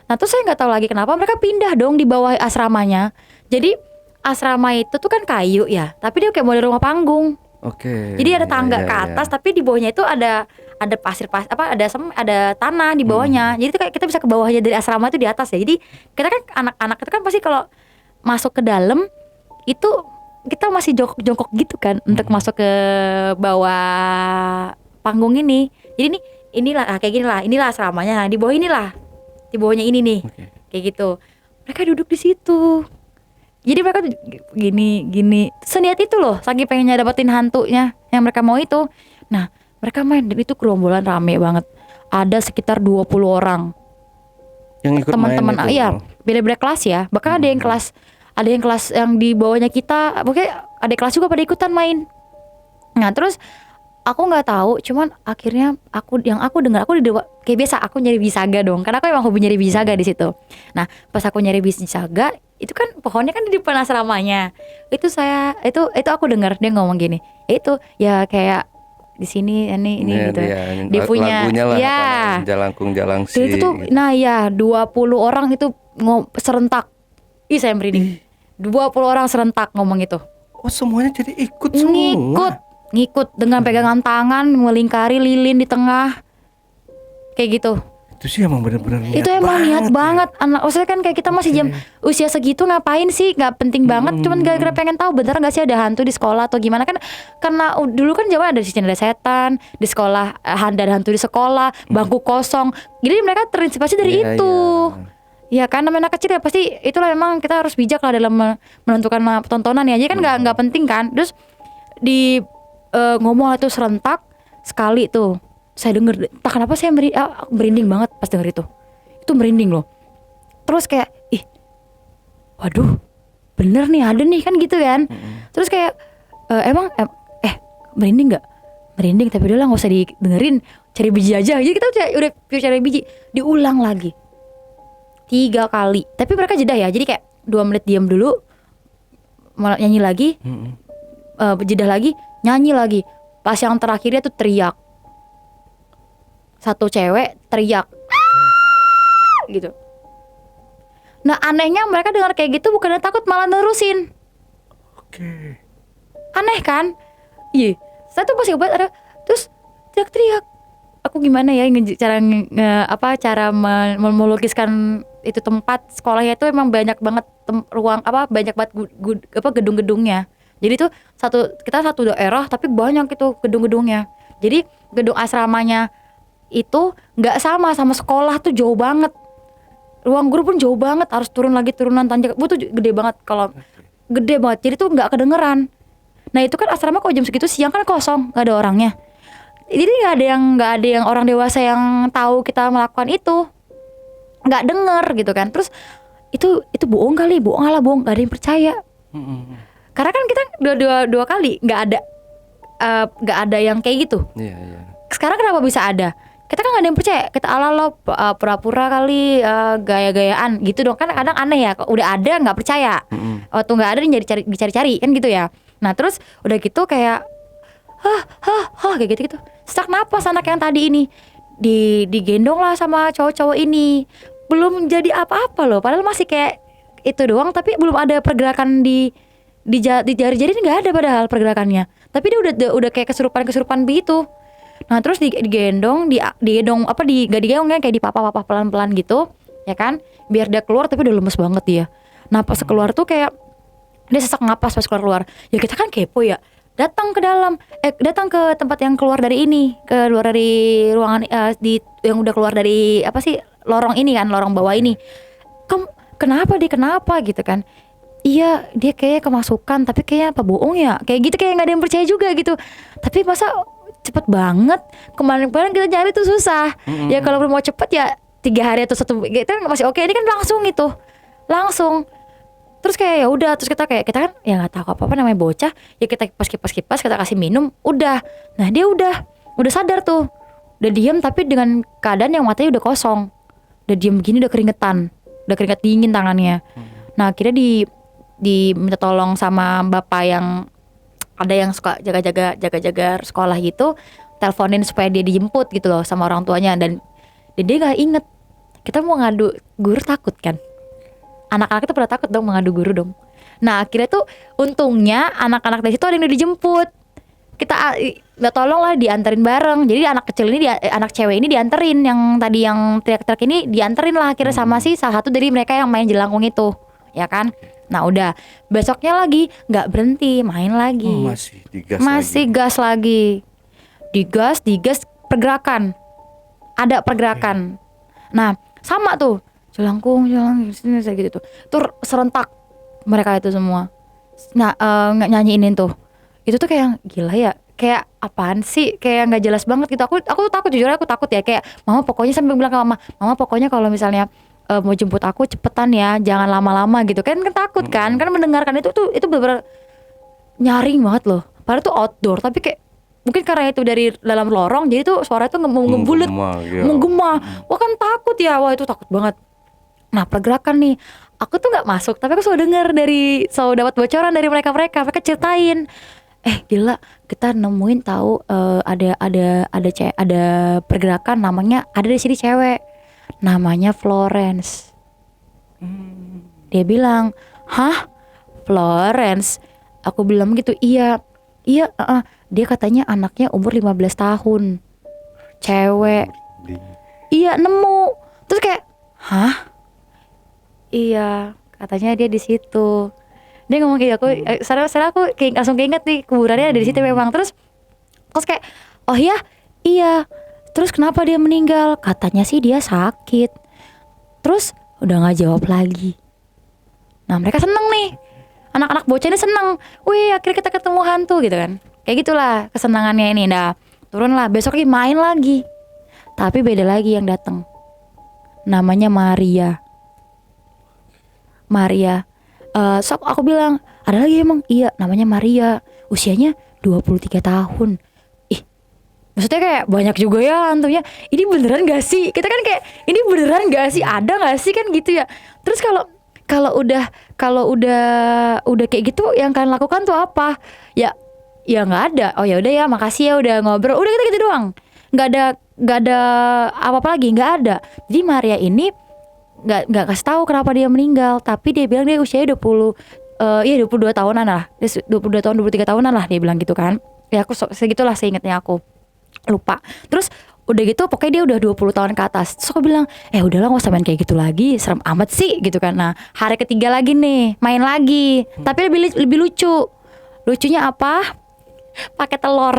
Nah terus saya nggak tahu lagi kenapa mereka pindah dong di bawah asramanya. Jadi asrama itu tuh kan kayu ya, tapi dia kayak model rumah panggung. Jadi ada tangga ke atas, tapi di bawahnya itu ada pasir ada tanah di bawahnya. Jadi itu kayak kita bisa ke bawahnya dari asrama itu di atas ya. Jadi kita kan anak-anak itu kan pasti kalau masuk ke dalam itu kita masih jongkok gitu kan untuk masuk ke bawah panggung ini. Jadi inilah kayak gini lah, inilah asramanya. Nah, di bawah inilah, di bawahnya ini nih, kayak gitu. Mereka duduk di situ. Jadi mereka tuh gini seniat itu loh, saking pengennya dapetin hantunya yang mereka mau itu. Nah mereka main, dan itu gerombolan rame banget. Ada sekitar 20 orang yang ikut teman-teman main itu. Iya, beda-beda kelas ya. Bahkan ada yang kelas yang di bawahnya kita, pokoknya ada kelas juga pada ikutan main. Nah terus aku nggak tahu, cuman akhirnya aku dengar, kayak biasa aku nyari bisaga dong, karena aku emang hobi nyari bisaga di situ. Nah pas aku nyari bisaga, itu kan pohonnya kan di depan asramanya. Itu aku dengar dia ngomong gini, itu ya kayak di sini ini gitu. Dia punya ya Jalangkung Jalangsi. Itu tuh gitu. Nah ya 20 orang itu serentak. Saya merinding. 20 orang serentak ngomong itu. Oh semuanya jadi ikut semua. Ngikut dengan pegangan tangan melingkari lilin di tengah. Kayak gitu. Itu sih emang bener-bener niat Itu emang niat ya. banget. Anak maksudnya kan kayak kita masih jam usia segitu ngapain sih? Nggak penting banget. Cuman gara-gara pengen tahu bener nggak sih ada hantu di sekolah atau gimana kan? Karena dulu kan zaman ada di sini ada setan di sekolah, ada hantu di sekolah, bangku kosong. Jadi mereka terinspirasi dari Iya, itu. iya. Ya kan namanya anak kecil ya pasti itulah memang kita harus bijak lah dalam menentukan tontonan ya. Jadi kan nggak penting kan. Terus di ngomong itu serentak sekali tuh. Saya denger, entah kenapa saya merinding banget pas denger itu. Itu merinding loh. Terus kayak, ih, waduh, bener nih ada nih kan gitu kan. Terus kayak, emang merinding nggak? Merinding tapi udah lah nggak usah didengerin, cari biji aja. Jadi kita udah cari biji, diulang lagi 3 kali. Tapi mereka jeda ya, jadi kayak 2 menit diam dulu, nyanyi lagi, jeda lagi, nyanyi lagi. Pas yang terakhirnya tuh teriak. Satu cewek teriak gitu. Nah anehnya mereka dengar kayak gitu bukannya takut malah nerusin. Oke. Aneh kan? Iya. Saya tuh pas obat ada terus teriak-teriak. Aku gimana ya cara melukiskan itu tempat sekolahnya itu emang banyak banget ruang banyak banget gedung-gedungnya. Jadi tuh kita satu daerah tapi banyak itu gedung-gedungnya. Jadi gedung asramanya itu nggak sama sekolah tuh jauh banget. Ruang guru pun jauh banget, harus turunan tanjak. Itu gede banget gede banget. Jadi tuh nggak kedengeran. Nah itu kan asrama kalau jam segitu siang kan kosong, nggak ada orangnya. Jadi nggak ada yang orang dewasa yang tahu kita melakukan itu, nggak denger gitu kan. Terus itu bohong kali, bohong nggak ada yang percaya. Karena kan kita dua kali nggak ada yang kayak gitu. Iya. Sekarang kenapa bisa ada? Kita kan gak ada yang percaya. Kita pura-pura kali, gaya-gayaan gitu dong. Kan kadang aneh ya, udah ada gak percaya. Waktu gak ada dicari-cari kan gitu ya. Nah terus udah gitu kayak kayak gitu-gitu. Sesak napas anak yang tadi ini digendong lah sama cowok-cowok ini. Belum jadi apa-apa loh. Padahal masih kayak itu doang. Tapi belum ada pergerakan di jari-jari gak ada padahal pergerakannya. Tapi dia udah kayak kesurupan begitu. Nah terus digendong gak digendong kan, kayak dipapa-papa pelan-pelan gitu ya kan, biar dia keluar. Tapi udah lemes banget dia. Nah pas keluar tuh kayak dia sesak napas pas keluar. Ya kita kan kepo ya, datang ke dalam datang ke tempat yang keluar dari ruangan yang udah keluar dari lorong ini kan, lorong bawah ini. Kenapa gitu kan. Iya dia kayak kemasukan, tapi kayaknya apa bohong ya, kayak gitu, kayak gak ada yang percaya juga gitu. Tapi masa cepet banget, kemarin kita nyari tuh susah. Ya kalau mau cepet ya 3 hari atau 1 gitu masih oke. Ini kan langsung. Terus kayak ya udah, terus kita kan ya nggak tahu apa namanya bocah, ya kita kipas kita kasih minum, udah. Nah dia udah sadar tuh, udah diem tapi dengan keadaan yang matanya udah kosong, udah diem begini, udah keringet dingin tangannya. Nah akhirnya diminta tolong sama bapak yang ada yang suka jaga sekolah gitu, teleponin supaya dia dijemput gitu loh sama orang tuanya. Dan dia nggak inget kita mau ngadu guru, takut kan, anak-anak itu pada takut dong mengadu guru dong. Nah akhirnya tuh untungnya anak-anak dari situ ada yang udah dijemput, kita tolong lah dianterin bareng. Jadi anak kecil ini anak cewek ini dianterin, yang tadi yang teriak-teriak ini dianterin lah akhirnya sama salah satu dari mereka yang main jelangkung itu ya kan. Nah udah besoknya lagi nggak berhenti, main lagi, masih gas lagi, digas pergerakan, ada pergerakan. Nah sama tuh jelangkung gitu tuh serentak mereka itu semua. Nah nyanyiinin tuh itu tuh kayak gila ya, kayak apaan sih, kayak nggak jelas banget gitu. Aku tuh takut, jujur aku takut ya, kayak mama pokoknya sampai bilang ke mama pokoknya kalau misalnya mau jemput aku cepetan ya, jangan lama-lama gitu kan takut kan mendengarkan itu bener-bener nyaring banget loh. Padahal tuh outdoor tapi kayak mungkin karena itu dari dalam lorong jadi tuh suara itu ngebulet, menggema. Wah kan takut ya, wah itu takut banget. Nah pergerakan nih, aku tuh nggak masuk tapi aku selalu dengar selalu dapat bocoran dari mereka ceritain. Gila, kita nemuin tahu ada pergerakan namanya, ada di sini cewek namanya Florence. Dia bilang, hah Florence? Aku bilang gitu, iya. Dia katanya anaknya umur 15 tahun, cewek. Iya nemu. Terus kayak, hah? Iya, katanya dia di situ. Dia ngomong kayak aku, sekarang aku kayak langsung keinget nih kuburannya ada di situ memang. Terus kayak, oh ya, iya. Terus kenapa dia meninggal? Katanya sih dia sakit. Terus udah nggak jawab lagi. Nah mereka seneng nih, anak-anak bocah ini seneng. Wih akhirnya kita ketemu hantu gitu kan. Kayak gitulah kesenangannya ini. Nah turun lah, besok lagi main lagi. Tapi beda lagi yang datang. Namanya Maria. So aku bilang, ada lagi emang? Iya namanya Maria. Usianya 23 tahun. Ih, maksudnya kayak banyak juga ya hantunya. Ini beneran gak sih? Kita kan kayak, ini beneran gak sih? Ada gak sih kan gitu ya. Terus kalau udah kayak gitu yang kalian lakukan tuh apa? Ya nggak ada. Oh ya udah ya, makasih ya udah ngobrol. Udah kita gitu doang. Nggak ada apa-apa lagi, nggak ada. Jadi Maria ini nggak kasih tahu kenapa dia meninggal, tapi dia bilang dia usianya 22 tahunan lah. Dia 22 tahun 23 tahunan lah dia bilang gitu kan. Ya aku segitulah seingatnya aku. Lupa. Terus udah gitu pokoknya dia udah 20 tahun ke atas. Terus aku bilang, udahlah gak usah main kayak gitu lagi, serem amat sih gitu kan. Nah hari ketiga lagi nih, main lagi. Tapi lebih lucu. Lucunya apa? Pakai telur.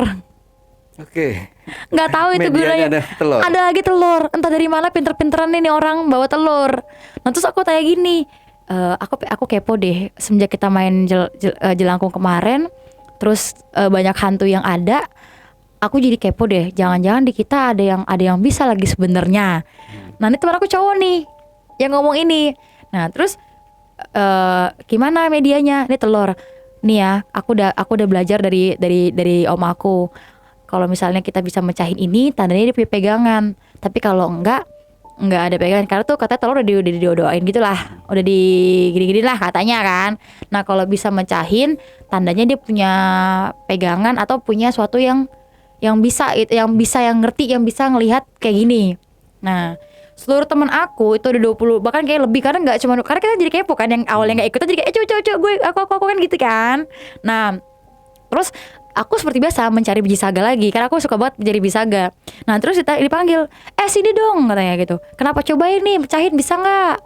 Oke. Nggak tahu itu Medianya gunanya. ada telur. Ada lagi telur. Entah dari mana pinter-pinteran nih orang bawa telur. Nah terus aku tanya gini, aku kepo deh. Semenjak kita main jelangkung kemarin, terus banyak hantu yang ada, aku jadi kepo deh. Jangan-jangan di kita ada yang bisa lagi sebenarnya. Nah ini teman aku cowok nih yang ngomong ini. Nah terus gimana medianya? Ini telur. Nih ya, aku udah belajar dari om aku. Kalau misalnya kita bisa mecahin ini, tandanya dia punya pegangan. Tapi kalau enggak ada pegangan. Karena tuh katanya telur udah didoain gitu lah. Udah di gini-gini lah katanya kan. Nah kalau bisa mecahin, tandanya dia punya pegangan atau punya suatu yang bisa yang ngerti, yang bisa ngelihat kayak gini. Nah seluruh teman aku itu udah 20, bahkan kayak lebih, karena karena kita jadi kepo kan, yang awalnya nggak ikut jadi kayak coba gue aku kan gitu kan. Nah terus aku seperti biasa mencari biji saga lagi, karena aku suka banget mencari biji saga. Nah terus dipanggil, sini dong katanya gitu. Kenapa, cobain nih pecahin, bisa nggak?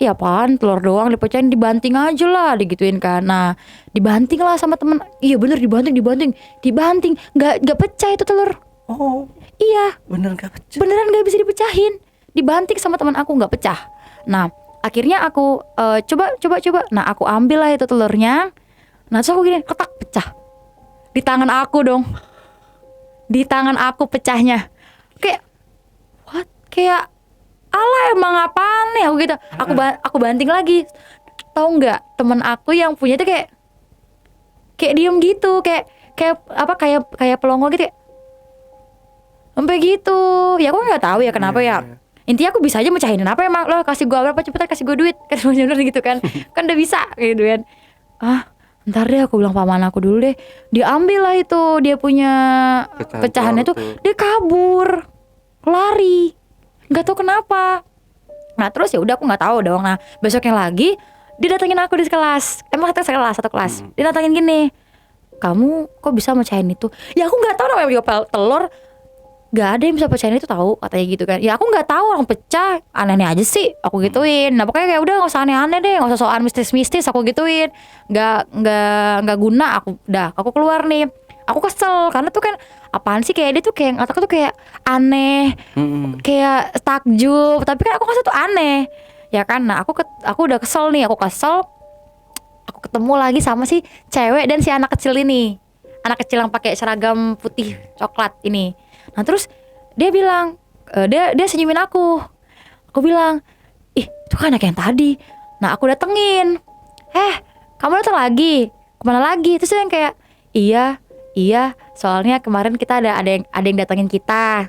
Ya apaan, telur doang dipecahin, dibanting aja lah, digituin kan. Nah dibanting lah sama temen. Iya bener, dibanting, nggak pecah itu telur. Oh Iya bener gak pecah? beneran nggak bisa dipecahin, dibanting sama teman aku nggak pecah. Nah akhirnya aku coba. Nah aku ambil lah itu telurnya. Nah terus aku gini, ketak, pecah di tangan aku dong. Di tangan aku pecahnya. Kayak what? Kayak alah emang apaan nih aku gitu. Aku banting lagi. Tahu nggak, temen aku yang punya itu kayak diem gitu, kayak pelongo gitu, sampai gitu. Ya aku nggak tahu ya kenapa ya. Intinya aku bisa aja mecahin. Apa emang lo kasih gue berapa, cepetan kasih gue duit kan, bener gitu kan. Kan udah bisa gitu kan. Ntar deh aku bilang paman aku dulu deh. Dia ambil lah itu, dia punya pecahannya tuh. Dia kabur, lari, nggak tahu kenapa. Nah terus ya udah aku nggak tahu dong. Nah besoknya lagi dia datengin aku di kelas. Emang kita satu kelas. Dia datengin gini, kamu kok bisa mecahin itu? Ya aku nggak tahu namanya juga telur. Gak ada yang bisa pecahin itu tahu, katanya gitu kan. Ya aku nggak tahu orang pecah, aneh-aneh aja sih aku gituin. Nah pokoknya kayak udah nggak usah aneh-aneh deh, nggak usah soal mistis aku gituin. Nggak guna. Aku keluar nih. Aku kesel karena tuh kan apaan sih, kayak dia tuh kayak otakku tuh kayak aneh, kayak takjub. Tapi kan aku ngerasa tuh aneh, ya kan. Nah aku udah kesel nih, aku ketemu lagi sama si cewek dan si anak kecil ini, anak kecil yang pakai seragam putih coklat ini. Nah terus dia bilang, dia senyumin aku. Aku bilang, ih itu kan anak yang tadi. Nah aku datengin, kamu datang lagi, kemana lagi? Terus dia yang kayak, iya soalnya kemarin kita ada yang datengin kita,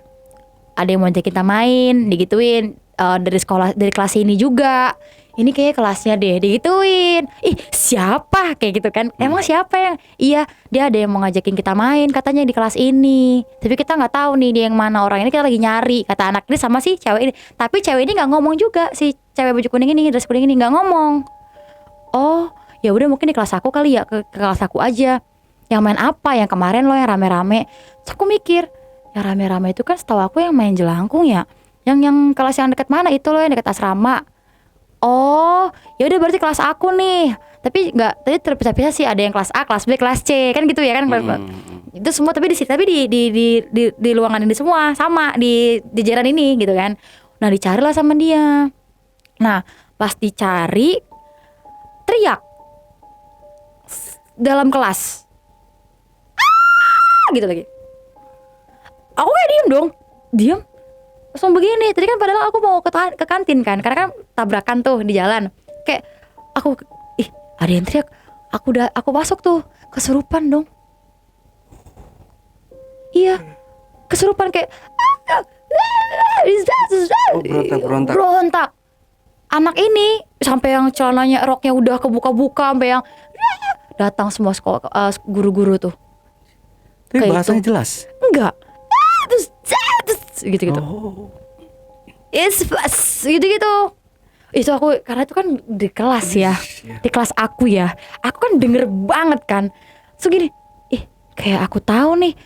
ada yang mau ajak kita main, digituin. Dari kelas ini juga, ini kayak kelasnya deh, digituin. Ih siapa kayak gitu kan. Emang siapa yang, iya dia ada yang mau ngajakin kita main katanya di kelas ini, tapi kita nggak tahu nih dia yang mana, orang ini kita lagi nyari, kata anak ini sama si cewek ini. Tapi cewek ini nggak ngomong juga, si cewek baju kuning ini, dress kuning ini nggak ngomong. Oh ya udah mungkin di kelas aku kali ya, ke kelas aku aja. Yang main apa, yang kemarin lo yang rame-rame. Terus aku mikir, yang rame-rame itu kan setahu aku yang main jelangkung ya. Yang kelas yang dekat mana itu loh, yang dekat asrama. Oh, ya udah berarti kelas aku nih. Tapi nggak, tadi terpisah-pisah sih, ada yang kelas A, kelas B, kelas C, kan gitu ya kan. Itu semua tapi di ruangan ini semua sama di jajaran ini gitu kan. Nah, dicarilah sama dia. Nah, pas dicari teriak dalam kelas. Gitu lagi. Aku kayak diem dong. Diem. Langsung begini. Tadi kan padahal aku mau ke kantin kan, karena kan tabrakan tuh di jalan. Kayak aku, ada yang teriak. Aku masuk tuh, kesurupan dong. Iya, kesurupan kayak berontak. Anak ini sampai yang celananya, roknya udah kebuka-buka, sampai yang datang semua sekolah, guru-guru tuh. Tapi Kayak bahasanya itu. jelas. Enggak. Gitu-gitu. Oh. Gitu-gitu. Itu aku, karena itu kan di kelas ya. Di kelas aku ya. Aku kan denger banget kan. So gini, kayak aku tahu nih.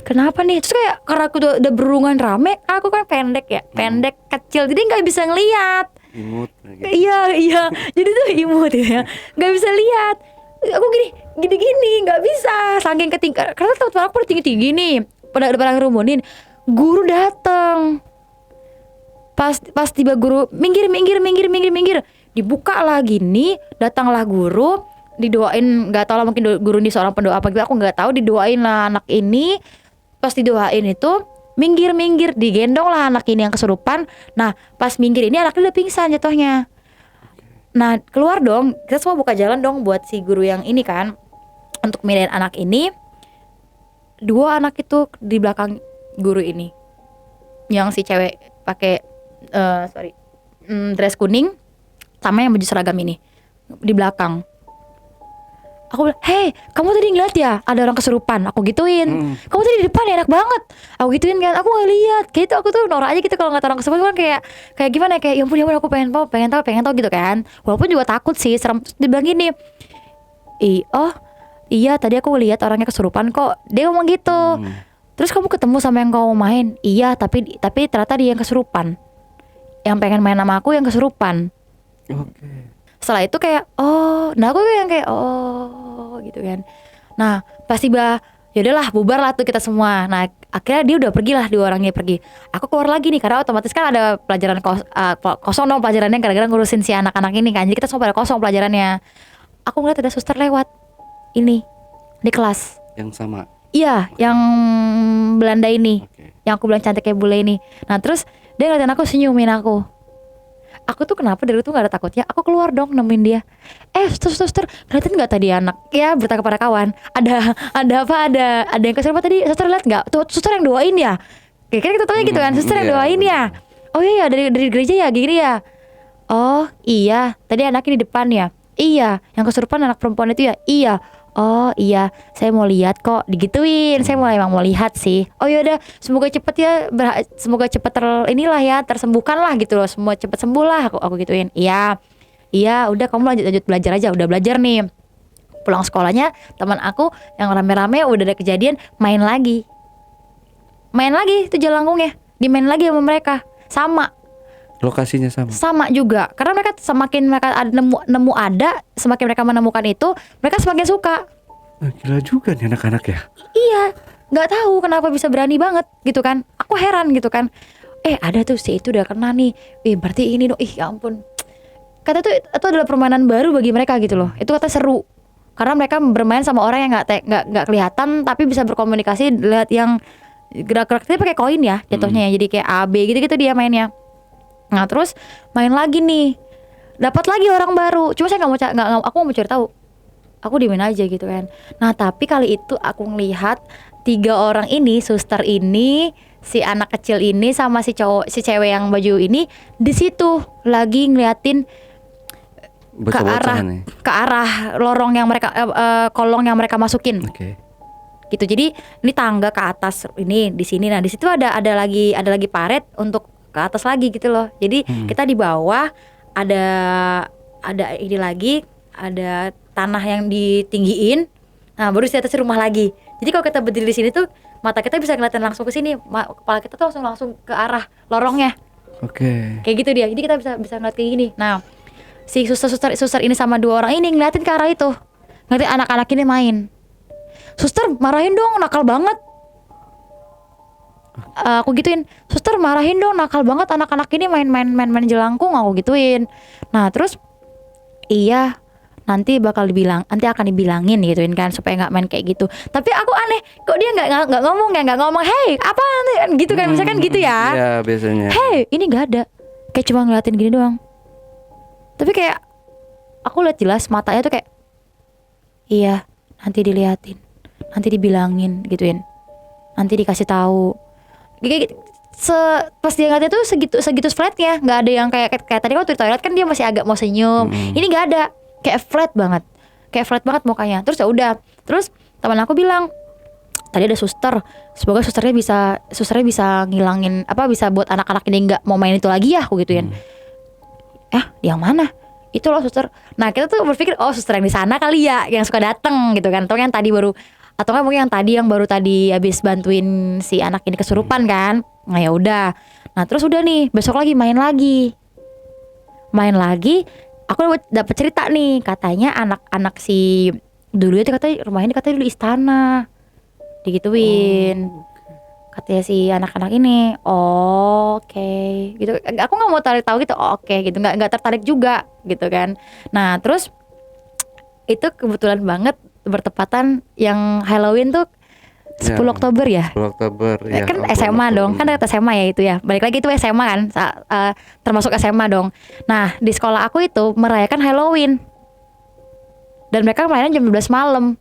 Kenapa nih? Terus kayak karena aku udah berhubungan rame, aku kan pendek ya, pendek kecil, jadi nggak bisa ngelihat. Imut. Iya. Jadi tuh imut ya, nggak bisa lihat. Aku gini nggak bisa, saking ketinggian. Karena teman-teman aku pada tinggi nih, pada ngerumunin. Guru datang. Pas tiba guru, minggir. Dibuka lagi nih, datanglah guru. Didoain, nggak tahu lah, mungkin guru ini seorang pendoa apa gitu, aku nggak tahu. Didoain lah anak ini. Pas didoain itu minggir, digendong lah anak ini yang kesurupan. Nah, pas minggir ini anaknya udah pingsan jatuhnya. Nah, keluar dong, kita semua buka jalan dong buat si guru yang ini kan, untuk mindahin anak ini. 2 anak itu di belakang guru ini, yang si cewek pakai dress kuning sama yang baju seragam ini di belakang. Aku bilang, "Hei, kamu tadi ngeliat ya ada orang kesurupan?" Aku gituin. "Kamu tadi di depan enak banget." Aku gituin kan. Aku gak lihat. Kayak itu aku tuh norak aja gitu kalau ngeliat orang kesurupan kan, kayak gimana, kayak ya ampun aku pengen tahu gitu kan. Walaupun juga takut sih, serem. Terus dia bilang gini, iya tadi aku lihat orangnya kesurupan kok." Dia ngomong gitu. "Terus kamu ketemu sama yang kamu main?" "Iya, tapi ternyata dia yang kesurupan. Yang pengen main sama aku yang kesurupan." Oke. Setelah itu kayak nah aku yang kayak gitu kan. Nah pas tiba, yaudahlah bubar lah tuh kita semua. Nah akhirnya dia udah pergi lah, 2 orangnya pergi. Aku keluar lagi nih, karena otomatis kan ada pelajaran kosong dong pelajarannya, gara-gara ngurusin si anak-anak ini kan. Jadi kita semua pada kosong pelajarannya. Aku ngeliat ada suster lewat ini di kelas. Yang sama. Iya, yang Belanda ini. Oke. Yang aku bilang cantik kayak bule ini. Nah terus dia ngeliatin aku, senyumin aku. Aku tuh kenapa dari itu gak ada takutnya. Aku keluar dong nemuin dia. Suster, ngeliatin gak tadi anak? Ya berita kepada kawan, Ada yang kesurupan tadi. Suster lihat gak? Tuh suster yang doain ya. Kayak kita tanya gitu kan. Suster yang doain ya. Oh iya dari gereja ya, gini ya. Oh iya, tadi anaknya di depan ya. Iya, yang kesurupan anak perempuan itu ya. Iya. Oh iya, saya mau lihat kok, digituin. Saya emang mau lihat sih. Oh yaudah, semoga cepet ya, semoga cepet tersembuhkan lah gitu loh. Semua cepet sembuh lah, aku gituin. Iya, udah kamu lanjut belajar aja. Udah belajar nih. Pulang sekolahnya, teman aku yang rame-rame udah ada kejadian, main lagi itu Jalangkungnya, dimain lagi sama mereka. Sama Lokasinya sama juga, karena mereka semakin mereka ada semakin mereka menemukan itu, mereka semakin suka. Gila juga nih anak-anak ya. Iya, nggak tahu kenapa bisa berani banget gitu kan. Aku heran gitu kan. Ada tuh si itu udah kena nih. Berarti ini dong. Ya ampun. Kata tuh itu adalah permainan baru bagi mereka gitu loh. Itu kata seru. Karena mereka bermain sama orang yang nggak kelihatan tapi bisa berkomunikasi, lihat yang gerak-geraknya pakai koin ya jatuhnya ya. Jadi kayak AB gitu-gitu dia mainnya. Nah terus main lagi nih, dapat lagi orang baru. Cuma saya aku mau cari tahu. Aku diemin aja gitu kan. Nah tapi kali itu aku ngelihat 3 orang ini, suster ini, si anak kecil ini, sama si cewek yang baju ini di situ lagi ngeliatin ke arah lorong yang mereka kolong yang mereka masukin. Oke. Gitu. Jadi ini tangga ke atas ini di sini. Nah di situ ada lagi paret untuk ke atas lagi gitu loh. Jadi kita di bawah ada ini lagi, ada tanah yang ditinggiin. Nah baru di atas rumah lagi. Jadi kalau kita berdiri di sini tuh mata kita bisa ngeliatin langsung ke sini, kepala kita tuh langsung ke arah lorongnya. Oke. Kayak gitu dia. Jadi kita bisa ngeliat kayak gini. Nah si suster ini sama 2 orang ini ngeliatin ke arah itu, ngeliatin anak-anak ini main. Suster marahin dong, nakal banget. Aku gituin, suster marahin dong, nakal banget anak-anak ini main jelangkung, aku gituin. Nah terus iya nanti akan dibilangin gituin kan supaya nggak main kayak gitu. Tapi aku aneh, kok dia nggak ngomong hey apa gitu kan, misalkan gitu ya. Iya biasanya. Hey ini nggak ada, kayak cuma ngeliatin gini doang. Tapi kayak aku lihat jelas matanya tuh kayak iya nanti diliatin, nanti dibilangin gituin, nanti dikasih tahu. Kayak pas dia ngeliatnya tuh segitu flatnya, nggak ada yang kayak tadi waktu di toilet kan dia masih agak mau senyum. Ini nggak ada, kayak flat banget mukanya. Terus ya udah, terus teman aku bilang tadi ada suster, semoga susternya bisa ngilangin bisa buat anak-anak ini nggak mau main itu lagi ya, aku gituin. Yang mana? Itu loh suster. Nah kita tuh berpikir suster yang di sana kali ya, yang suka dateng gitu kan, atau yang tadi baru, atau kan mungkin yang baru tadi habis bantuin si anak ini kesurupan kan. Nah ya udah. Nah terus udah nih, besok lagi main lagi. Aku dapet cerita nih, katanya anak-anak si dulu itu katanya rumah ini katanya dulu istana. Digituin. Katanya si anak-anak ini, oke, gitu. Aku nggak mau tahu gitu, oke, gitu, nggak tertarik juga, gitu kan. Nah terus itu kebetulan banget bertepatan yang Halloween tuh 10 Oktober ya. 10 Oktober ya. Kan SMA dong, kan dekat SMA ya itu ya. Balik lagi itu SMA kan, termasuk SMA dong. Nah di sekolah aku itu merayakan Halloween dan mereka merayakan jam 12 malam,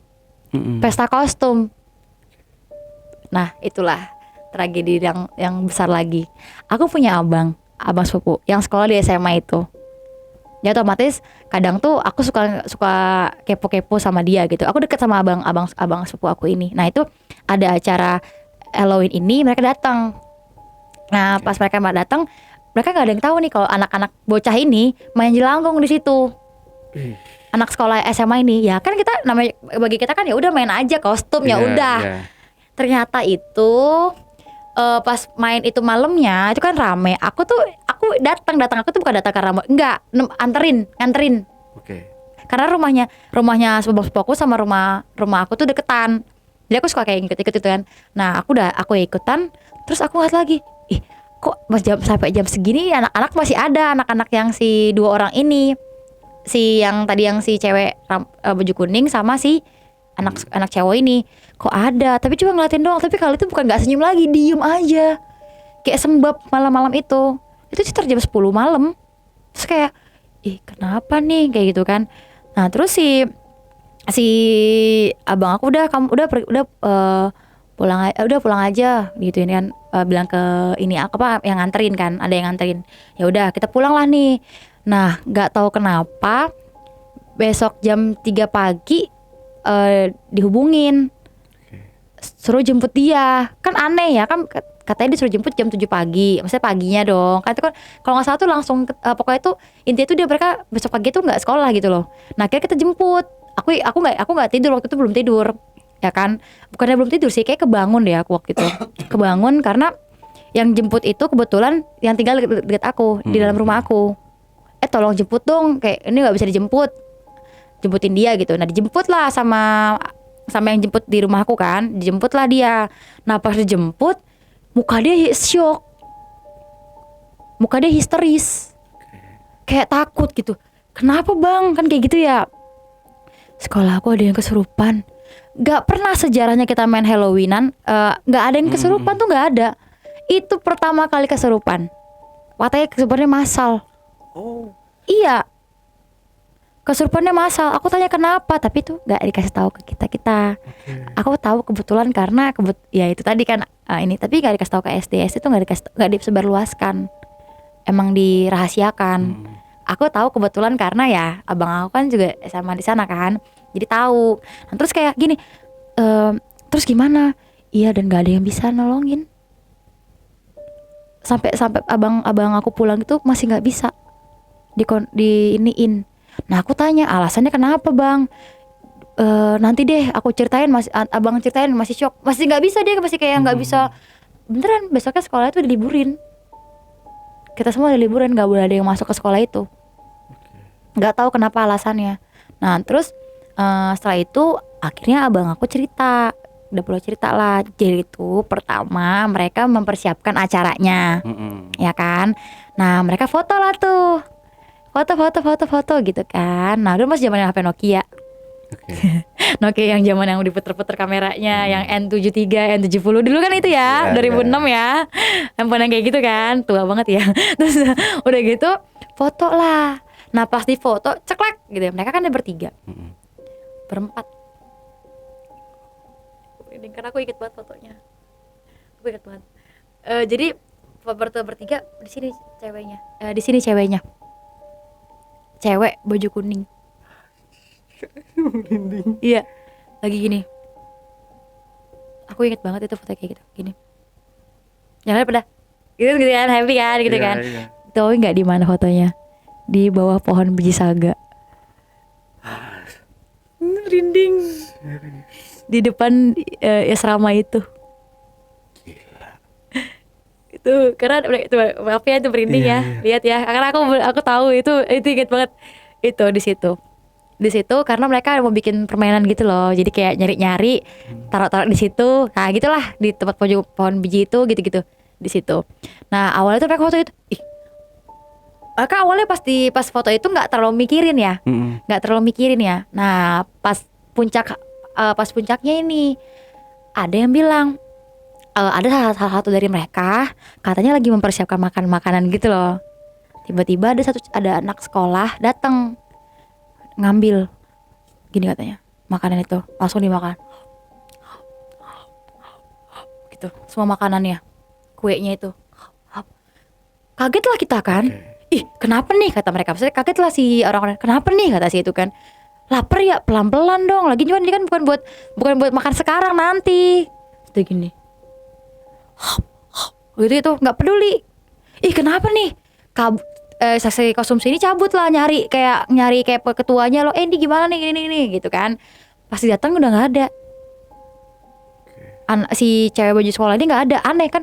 pesta kostum. Nah itulah tragedi yang besar lagi. Aku punya abang sepupu yang sekolah di SMA itu. Ya otomatis kadang tuh aku suka kepo-kepo sama dia gitu. Aku deket sama abang sepupu aku ini. Nah itu ada acara Halloween ini, mereka datang. Nah pas mereka datang, mereka nggak ada yang tahu nih kalau anak-anak bocah ini main jelangkung di situ. Anak sekolah SMA ini, ya kan kita namanya bagi kita kan ya udah main aja kostum ya udah. Ternyata itu pas main itu malamnya itu kan rame. Aku datang aku tuh bukan datang karena nganterin. Oke. Karena rumahnya sepupu aku sama rumah aku tuh deketan. Jadi aku suka kayak ikut itu kan. Nah aku ikutan. Terus aku lihat lagi, kok sampai jam segini anak-anak masih ada, anak-anak yang si 2 orang ini, si yang tadi yang si cewek baju kuning sama si anak cewek ini kok ada, tapi cuma ngeliatin doang. Tapi kali itu bukan nggak senyum lagi, diem aja kayak sembab malam-malam itu sekitar jam 10 malam. Terus kayak kenapa nih kayak gitu kan. Nah terus si abang aku udah pulang aja gituin kan, bilang ke ini yang nganterin kan, ada yang nganterin. Ya udah kita pulang lah nih. Nah nggak tahu kenapa besok jam 3 pagi dihubungin suruh jemput dia. Kan aneh ya kan, katanya disuruh jemput jam 7 pagi, maksudnya paginya dong kan. Itu kan kalau nggak salah tuh langsung pokoknya tuh intinya tuh mereka besok pagi tuh nggak sekolah gitu loh. Nah akhirnya kita jemput. Aku nggak tidur waktu itu, belum tidur ya kan. Bukannya belum tidur sih, kayak kebangun deh aku waktu itu. Kebangun karena yang jemput itu kebetulan yang tinggal dekat aku di dalam rumah aku. Tolong jemput dong, kayak ini nggak bisa jemputin dia gitu. Nah dijemput lah sama yang jemput di rumah aku kan, dijemput lah dia. Nah pas dijemput muka dia shock, muka dia histeris, kayak takut gitu. Kenapa bang, kan kayak gitu ya. Sekolah aku ada yang kesurupan. Gak pernah sejarahnya kita main Halloweenan gak ada yang kesurupan tuh, gak ada. Itu pertama kali kesurupan. Katanya kesurupannya massal. Iya, kesurupannya massal. Aku tanya kenapa, tapi tuh nggak dikasih tahu ke kita. Aku tahu kebetulan karena ya itu tadi kan ini, tapi nggak dikasih tahu ke SDS itu, nggak disebarluaskan, emang dirahasiakan. Aku tahu kebetulan karena ya abang aku kan juga sama di sana kan, jadi tahu. Nah, terus kayak gini, terus gimana? Iya, dan nggak ada yang bisa nolongin. Sampai abang aku pulang itu masih nggak bisa di iniin. Nah aku tanya alasannya kenapa bang? nanti deh aku ceritain, abang ceritain, masih shock, masih nggak bisa, dia masih kayak nggak bisa. Beneran besoknya sekolah itu diliburin, kita semua diliburin, nggak boleh ada yang masuk ke sekolah itu. Nggak tahu kenapa alasannya. Nah terus setelah itu akhirnya abang aku cerita, udah perlu cerita lah. Jadi itu pertama mereka mempersiapkan acaranya, ya kan. Nah mereka foto lah tuh, foto gitu kan. Nah dulu masih zamannya HP Nokia. Nokia yang zaman yang diputer-puter kameranya, yang N73, N70 dulu kan itu ya, 2006 ya, handphone yang kayak gitu kan, tua banget ya. Terus udah gitu foto lah. Nah pas di foto ceklek gitu ya, mereka kan ada bertiga, berempat. Karena aku inget banget fotonya, aku inget banget. Jadi bertiga di sini ceweknya, cewek baju kuning. Iya, lagi gini. Aku inget banget itu foto kayak gitu, gini. Jangan pada gitu kan, happy kan, gitu kan. Tahu nggak di mana fotonya? Di bawah pohon biji saga. Merinding. Di depan asrama itu. Itu karena itu maaf ya, itu merinding ya. Lihat ya, karena aku tahu itu inget banget itu di situ karena mereka mau bikin permainan gitu loh, jadi kayak nyari taruh di situ, nah gitulah di tempat pohon biji itu gitu di situ. Nah awalnya tuh mereka foto itu, mereka awalnya pas foto itu nggak terlalu mikirin ya, nah pas puncaknya ini ada yang bilang ada salah satu dari mereka katanya lagi mempersiapkan makanan gitu loh. Tiba-tiba ada anak sekolah datang ngambil gini katanya makanan itu, langsung dimakan gitu semua makanannya, kuenya itu. Kaget lah kita kan, ih kenapa nih kata mereka, maksudnya kaget lah si orang-orang, kenapa nih kata si itu kan, lapar ya pelan-pelan dong, lagi cuman ini kan bukan buat makan sekarang, nanti itu gini gitu itu nggak peduli. Ih kenapa nih saksi konsumsi ini cabut lah, nyari kayak ketuanya loh, ini gimana nih ini gitu kan. Pasti datang udah nggak ada. Si cewek baju sekolah ini nggak ada, aneh kan.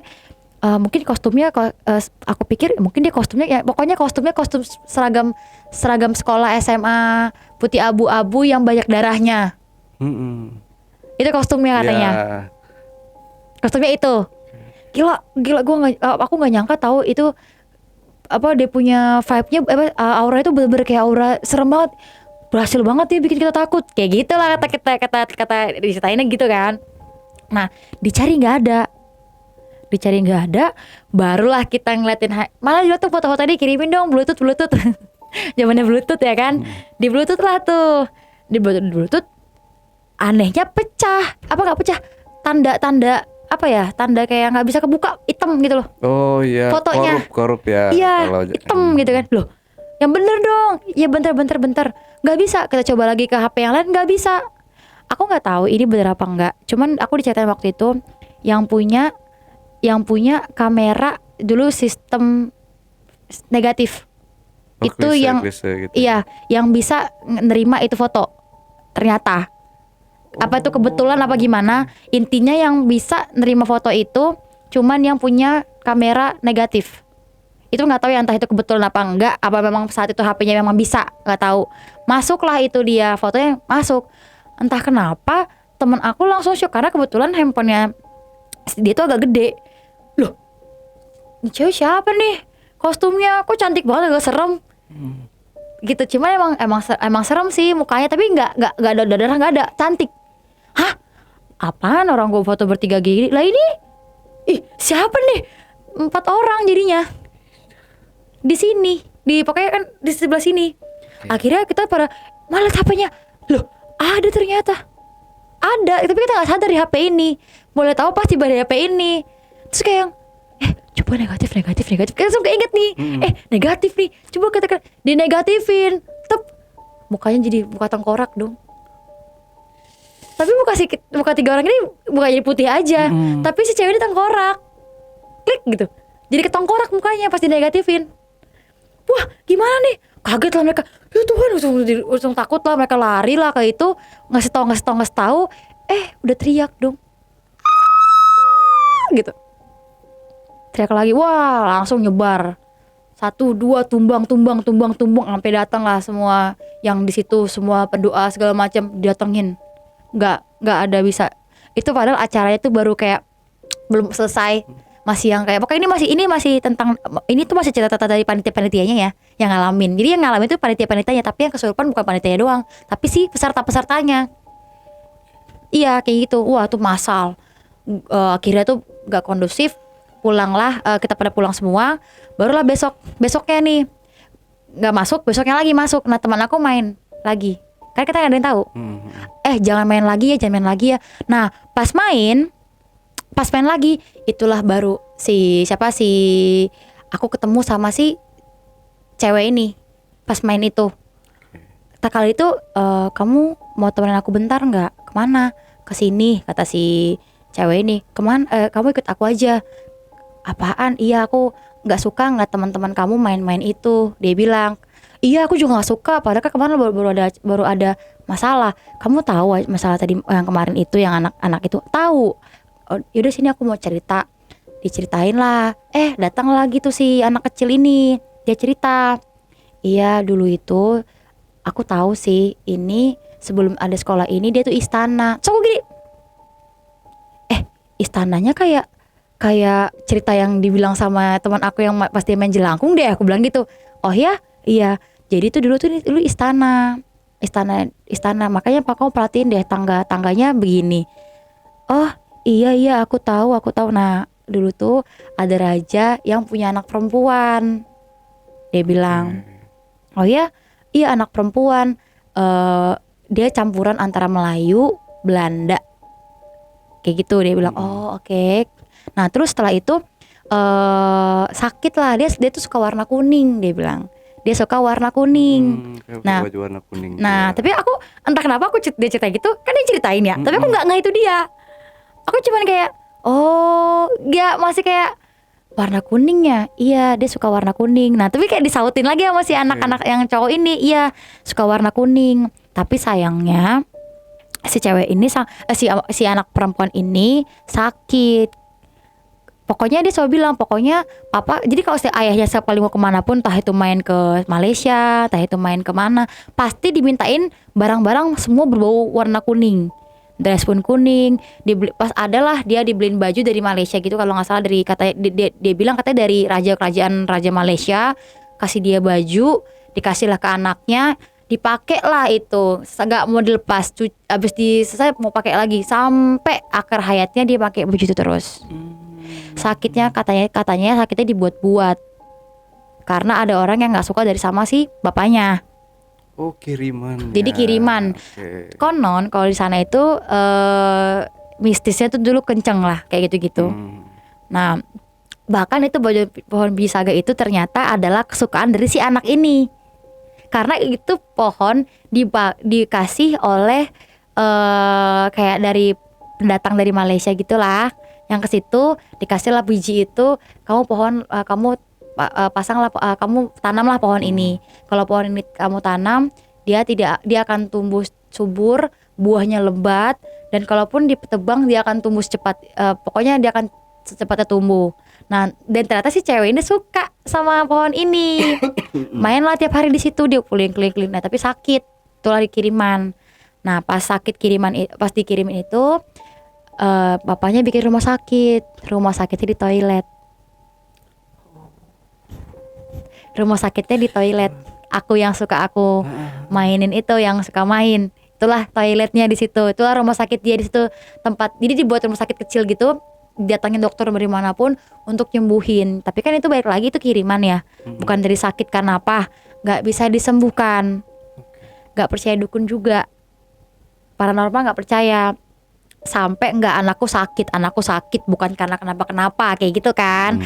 Mungkin kostumnya aku pikir mungkin dia kostumnya ya, pokoknya kostum seragam sekolah SMA putih abu-abu yang banyak darahnya. Itu kostumnya katanya. Kostumnya itu. Gila aku nggak nyangka tahu itu apa dia punya vibe-nya, aura itu bener-bener kayak aura serem banget, berhasil banget dia bikin kita takut kayak gitu lah kata diceritain gitu kan. Nah dicari nggak ada, barulah kita ngeliatin, malah juga tuh foto-foto dia kirimin dong bluetooth zamannya bluetooth ya kan. Di bluetooth lah tuh, di bluetooth anehnya pecah, apa nggak pecah, tanda apa ya, tanda kayak nggak bisa kebuka, hitam gitu loh. Oh iya, fotonya korup ya. Iya, hitam gitu kan. Loh, yang bener dong. Ya bentar, nggak bisa. Kita coba lagi ke HP yang lain, nggak bisa. Aku nggak tahu ini bener apa enggak. Cuman aku diceritain waktu itu yang punya kamera dulu sistem negatif. Itu yang gitu. Iya, yang bisa nerima itu foto. Ternyata apa itu kebetulan apa gimana, intinya yang bisa nerima foto itu cuman yang punya kamera negatif. Itu nggak tahu ya, entah itu kebetulan apa enggak, apa memang saat itu HP-nya memang bisa, nggak tahu. Masuklah itu dia, fotonya masuk. Entah kenapa temen aku langsung shock karena kebetulan handphonenya dia tuh agak gede. Loh, ini cewek siapa nih? Kostumnya kok cantik banget, agak serem. Gitu, cuma emang serem sih mukanya, tapi nggak ada darah, nggak ada, cantik. Hah? Apaan orang gue foto bertiga gini? Lah ini, ih siapa nih? 4 orang jadinya. Di sini, pokoknya kan di sebelah sini. Akhirnya kita pada malah HP-nya, loh ada ternyata, ada. Tapi kita nggak sadar di HP ini. Boleh tahu pasti pada HP ini. Terus kayak yang, coba negatif. Kita langsung keinget nih, negatif nih. Coba kita dinegatifin, tep, mukanya jadi muka tengkorak dong. Tapi muka 3 orang ini bukan jadi putih aja, tapi si cewek ini tengkorak, klik gitu, jadi ketengkorak mukanya pas dinegatifin. Wah gimana nih, Kaget lah mereka, ya Tuhan, langsung takut lah, mereka lari lah ke itu, ngasih tahu, udah teriak dong, gitu, teriak lagi, wah langsung nyebar, 1, 2 tumbang, sampai datang lah semua yang di situ, semua pendoa segala macam datengin, nggak ada bisa, itu padahal acaranya tuh baru kayak belum selesai, masih yang kayak pokoknya ini masih tentang ini tuh masih cerita dari panitia-panitianya ya yang ngalamin. Jadi yang ngalamin itu panitia-panitianya, tapi yang kesurupan bukan panitianya doang, tapi si peserta-pesertanya. Iya kayak gitu. Wah tuh massal. Akhirnya tuh gak kondusif. Pulanglah, kita pada pulang semua. Barulah besoknya nih nggak masuk, besoknya lagi masuk. Nah teman aku main lagi, kan kita nggak ada yang tahu. Jangan main lagi ya. Nah pas main lagi, itulah baru si aku ketemu sama si cewek ini pas main itu. Tak kali itu, kamu mau temenin aku bentar nggak? Kemana? Kesini, kata si cewek ini. Kemana? Kamu ikut aku aja. Apaan? Iya aku nggak suka nggak teman-teman kamu main-main itu. Dia bilang, iya aku juga nggak suka. Padahal kan kemarin baru ada masalah. Kamu tahu masalah tadi yang kemarin itu yang anak-anak itu tahu. Yaudah sini aku mau cerita. Diceritain lah. Datang lagi tuh si anak kecil ini. Dia cerita, iya dulu itu aku tahu sih, ini sebelum ada sekolah ini dia tuh istana. So aku gini, istananya kayak cerita yang dibilang sama teman aku yang pasti main jelangkung deh. Aku bilang gitu. Oh ya, iya. Jadi tuh dulu istana. Makanya Pak kamu perhatiin deh tangganya begini. Oh iya aku tahu. Nah dulu tuh ada raja yang punya anak perempuan. Dia bilang, oh ya, iya anak perempuan. Dia campuran antara Melayu, Belanda, kayak gitu. Dia bilang, oh oke. Nah terus setelah itu sakit lah. Dia tuh suka warna kuning. Dia bilang, dia suka warna kuning. Nah, warna kuning. Nah tapi aku entah kenapa dia cerita gitu. Kan dia ceritain ya. Tapi aku nggak itu dia. Aku cuman kayak, oh dia masih kayak warna kuningnya. Iya dia suka warna kuning. Nah tapi kayak disautin lagi sama si anak-anak yang cowok ini. Iya suka warna kuning. Tapi sayangnya si cewek ini si anak perempuan ini sakit. Pokoknya dia selalu bilang, pokoknya papa, jadi kalau ayahnya setiap kali mau kemana pun, entah itu main ke Malaysia, entah itu main kemana, pasti dimintain barang-barang semua berbau warna kuning. Dress pun kuning. Pas adalah dia dibeliin baju dari Malaysia gitu, kalau nggak salah, dari katanya dia bilang katanya dari kerajaan Raja Malaysia, kasih dia baju, dikasihlah ke anaknya, dipakai lah itu, nggak mau dilepas. Abis selesai mau pakai lagi sampai akhir hayatnya dia pakai baju itu terus. Sakitnya katanya sakitnya dibuat-buat karena ada orang yang nggak suka dari sama si bapaknya. Oh kiriman. Jadi kiriman. Konon kalau di sana itu mistisnya tuh dulu kenceng lah kayak gitu-gitu. Nah bahkan itu pohon bisaga itu ternyata adalah kesukaan dari si anak ini. Karena itu pohon dikasih oleh kayak dari pendatang dari Malaysia gitulah. Yang ke situ dikasihlah biji itu, kamu pasanglah, kamu tanamlah pohon ini. Kalau pohon ini kamu tanam, dia akan tumbuh subur, buahnya lebat, dan kalaupun ditebang dia akan tumbuh cepat. Pokoknya dia akan secepatnya tumbuh. Nah, dan ternyata si cewek ini suka sama pohon ini. Mainlah tiap hari di situ, dia keliling-keliling. Nah, tapi sakit, itulah dikiriman. Nah, pas dikirimin itu, bapaknya bikin rumah sakitnya di toilet. Rumah sakitnya di toilet. Aku yang suka aku mainin itu, yang suka main, itulah toiletnya di situ. Itulah rumah sakit dia di situ tempat. Jadi dibuat rumah sakit kecil gitu, datangin dokter dari manapun untuk nyembuhin. Tapi kan itu balik lagi itu kiriman ya, bukan dari sakit karena apa? Nggak bisa disembuhkan. Nggak percaya dukun juga, paranormal nggak percaya. Sampai enggak anakku sakit bukan karena kenapa kayak gitu kan.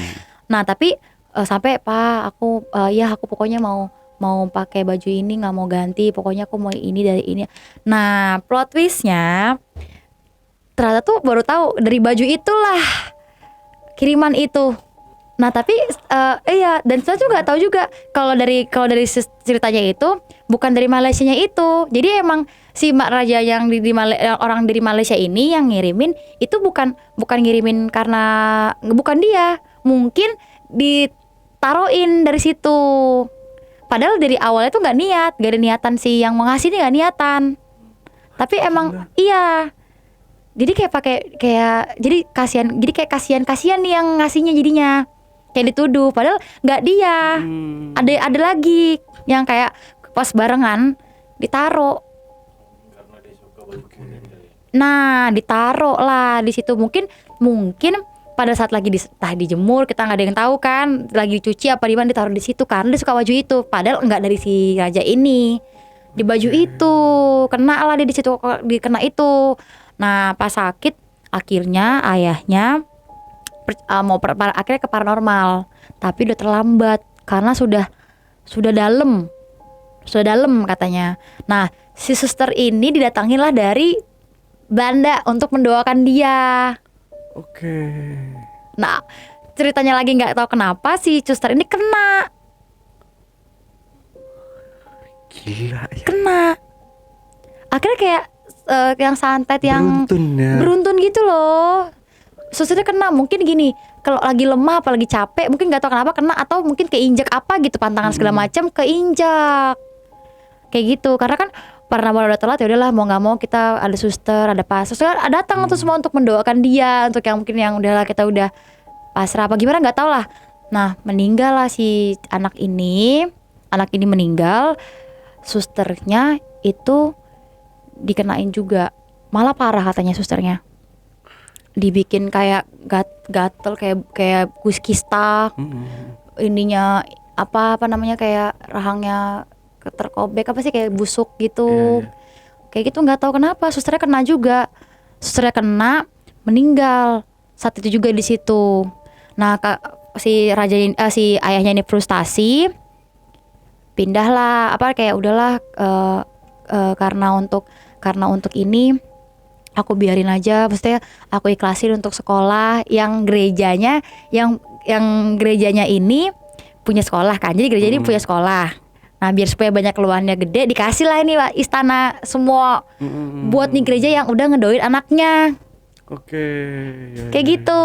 Nah tapi sampai Pak aku aku pokoknya mau pakai baju ini, nggak mau ganti, pokoknya aku mau ini dari ini. Nah plot twistnya ternyata tuh baru tahu dari baju itulah kiriman itu Nah tapi iya, dan saya juga nggak tahu juga kalau dari ceritanya itu bukan dari Malaysianya itu. Jadi emang si Mak Raja yang orang dari Malaysia ini yang ngirimin itu bukan ngirimin karena bukan dia, mungkin ditaruhin dari situ. Padahal dari awalnya tuh nggak niat, gak ada niatan, si yang mau ngasih ini nggak niatan. Tapi emang iya. Jadi jadi kasihan nih yang ngasihnya jadinya. Kayak dituduh, padahal nggak dia. Ada lagi yang kayak pas barengan ditaro. Nah, ditaro lah di situ. Mungkin pada saat lagi dijemur, kita nggak ada yang tahu kan, lagi dicuci apa di mana, ditaruh di situ karena dia suka baju itu. Padahal nggak dari si raja ini. Di baju itu kena lah dia di situ, dikena itu. Nah, pas sakit akhirnya ayahnya akhirnya ke paranormal, tapi udah terlambat karena sudah dalam katanya. Nah, si suster ini didatangin lah dari Belanda untuk mendoakan dia. Oke. Nah, ceritanya lagi nggak tahu kenapa si suster ini kena. Gila ya. Kena. Akhirnya kayak yang santet, yang Beruntun gitu loh. Susternya kena, mungkin gini, kalau lagi lemah apalagi capek, mungkin nggak tahu kenapa kena, atau mungkin keinjak apa gitu, pantangan segala macam keinjak. Kayak gitu, karena kan paranormal udah telat, ya udahlah mau nggak mau kita ada suster, ada suster datang tuh semua untuk mendoakan dia, untuk yang mungkin yang udahlah kita udah pasrah apa gimana nggak tahu lah. Nah, meninggal lah si anak ini meninggal, susternya itu dikenain juga, malah parah katanya susternya. Dibikin kayak gatel kayak kista, ininya apa namanya, kayak rahangnya terkobek apa sih, kayak busuk gitu. Kayak gitu, nggak tahu kenapa susternya kena juga. Susternya kena, meninggal saat itu juga di situ. Nah, si ayahnya ini frustasi, pindahlah kayak udahlah, karena untuk ini aku biarin aja, maksudnya aku ikhlasin untuk sekolah yang gerejanya ini punya sekolah kan, jadi gereja ini punya sekolah. Nah, biar supaya banyak keluarnya gede, dikasih lah ini istana semua buat nih gereja yang udah ngedoain anaknya. Oke. Kayak gitu,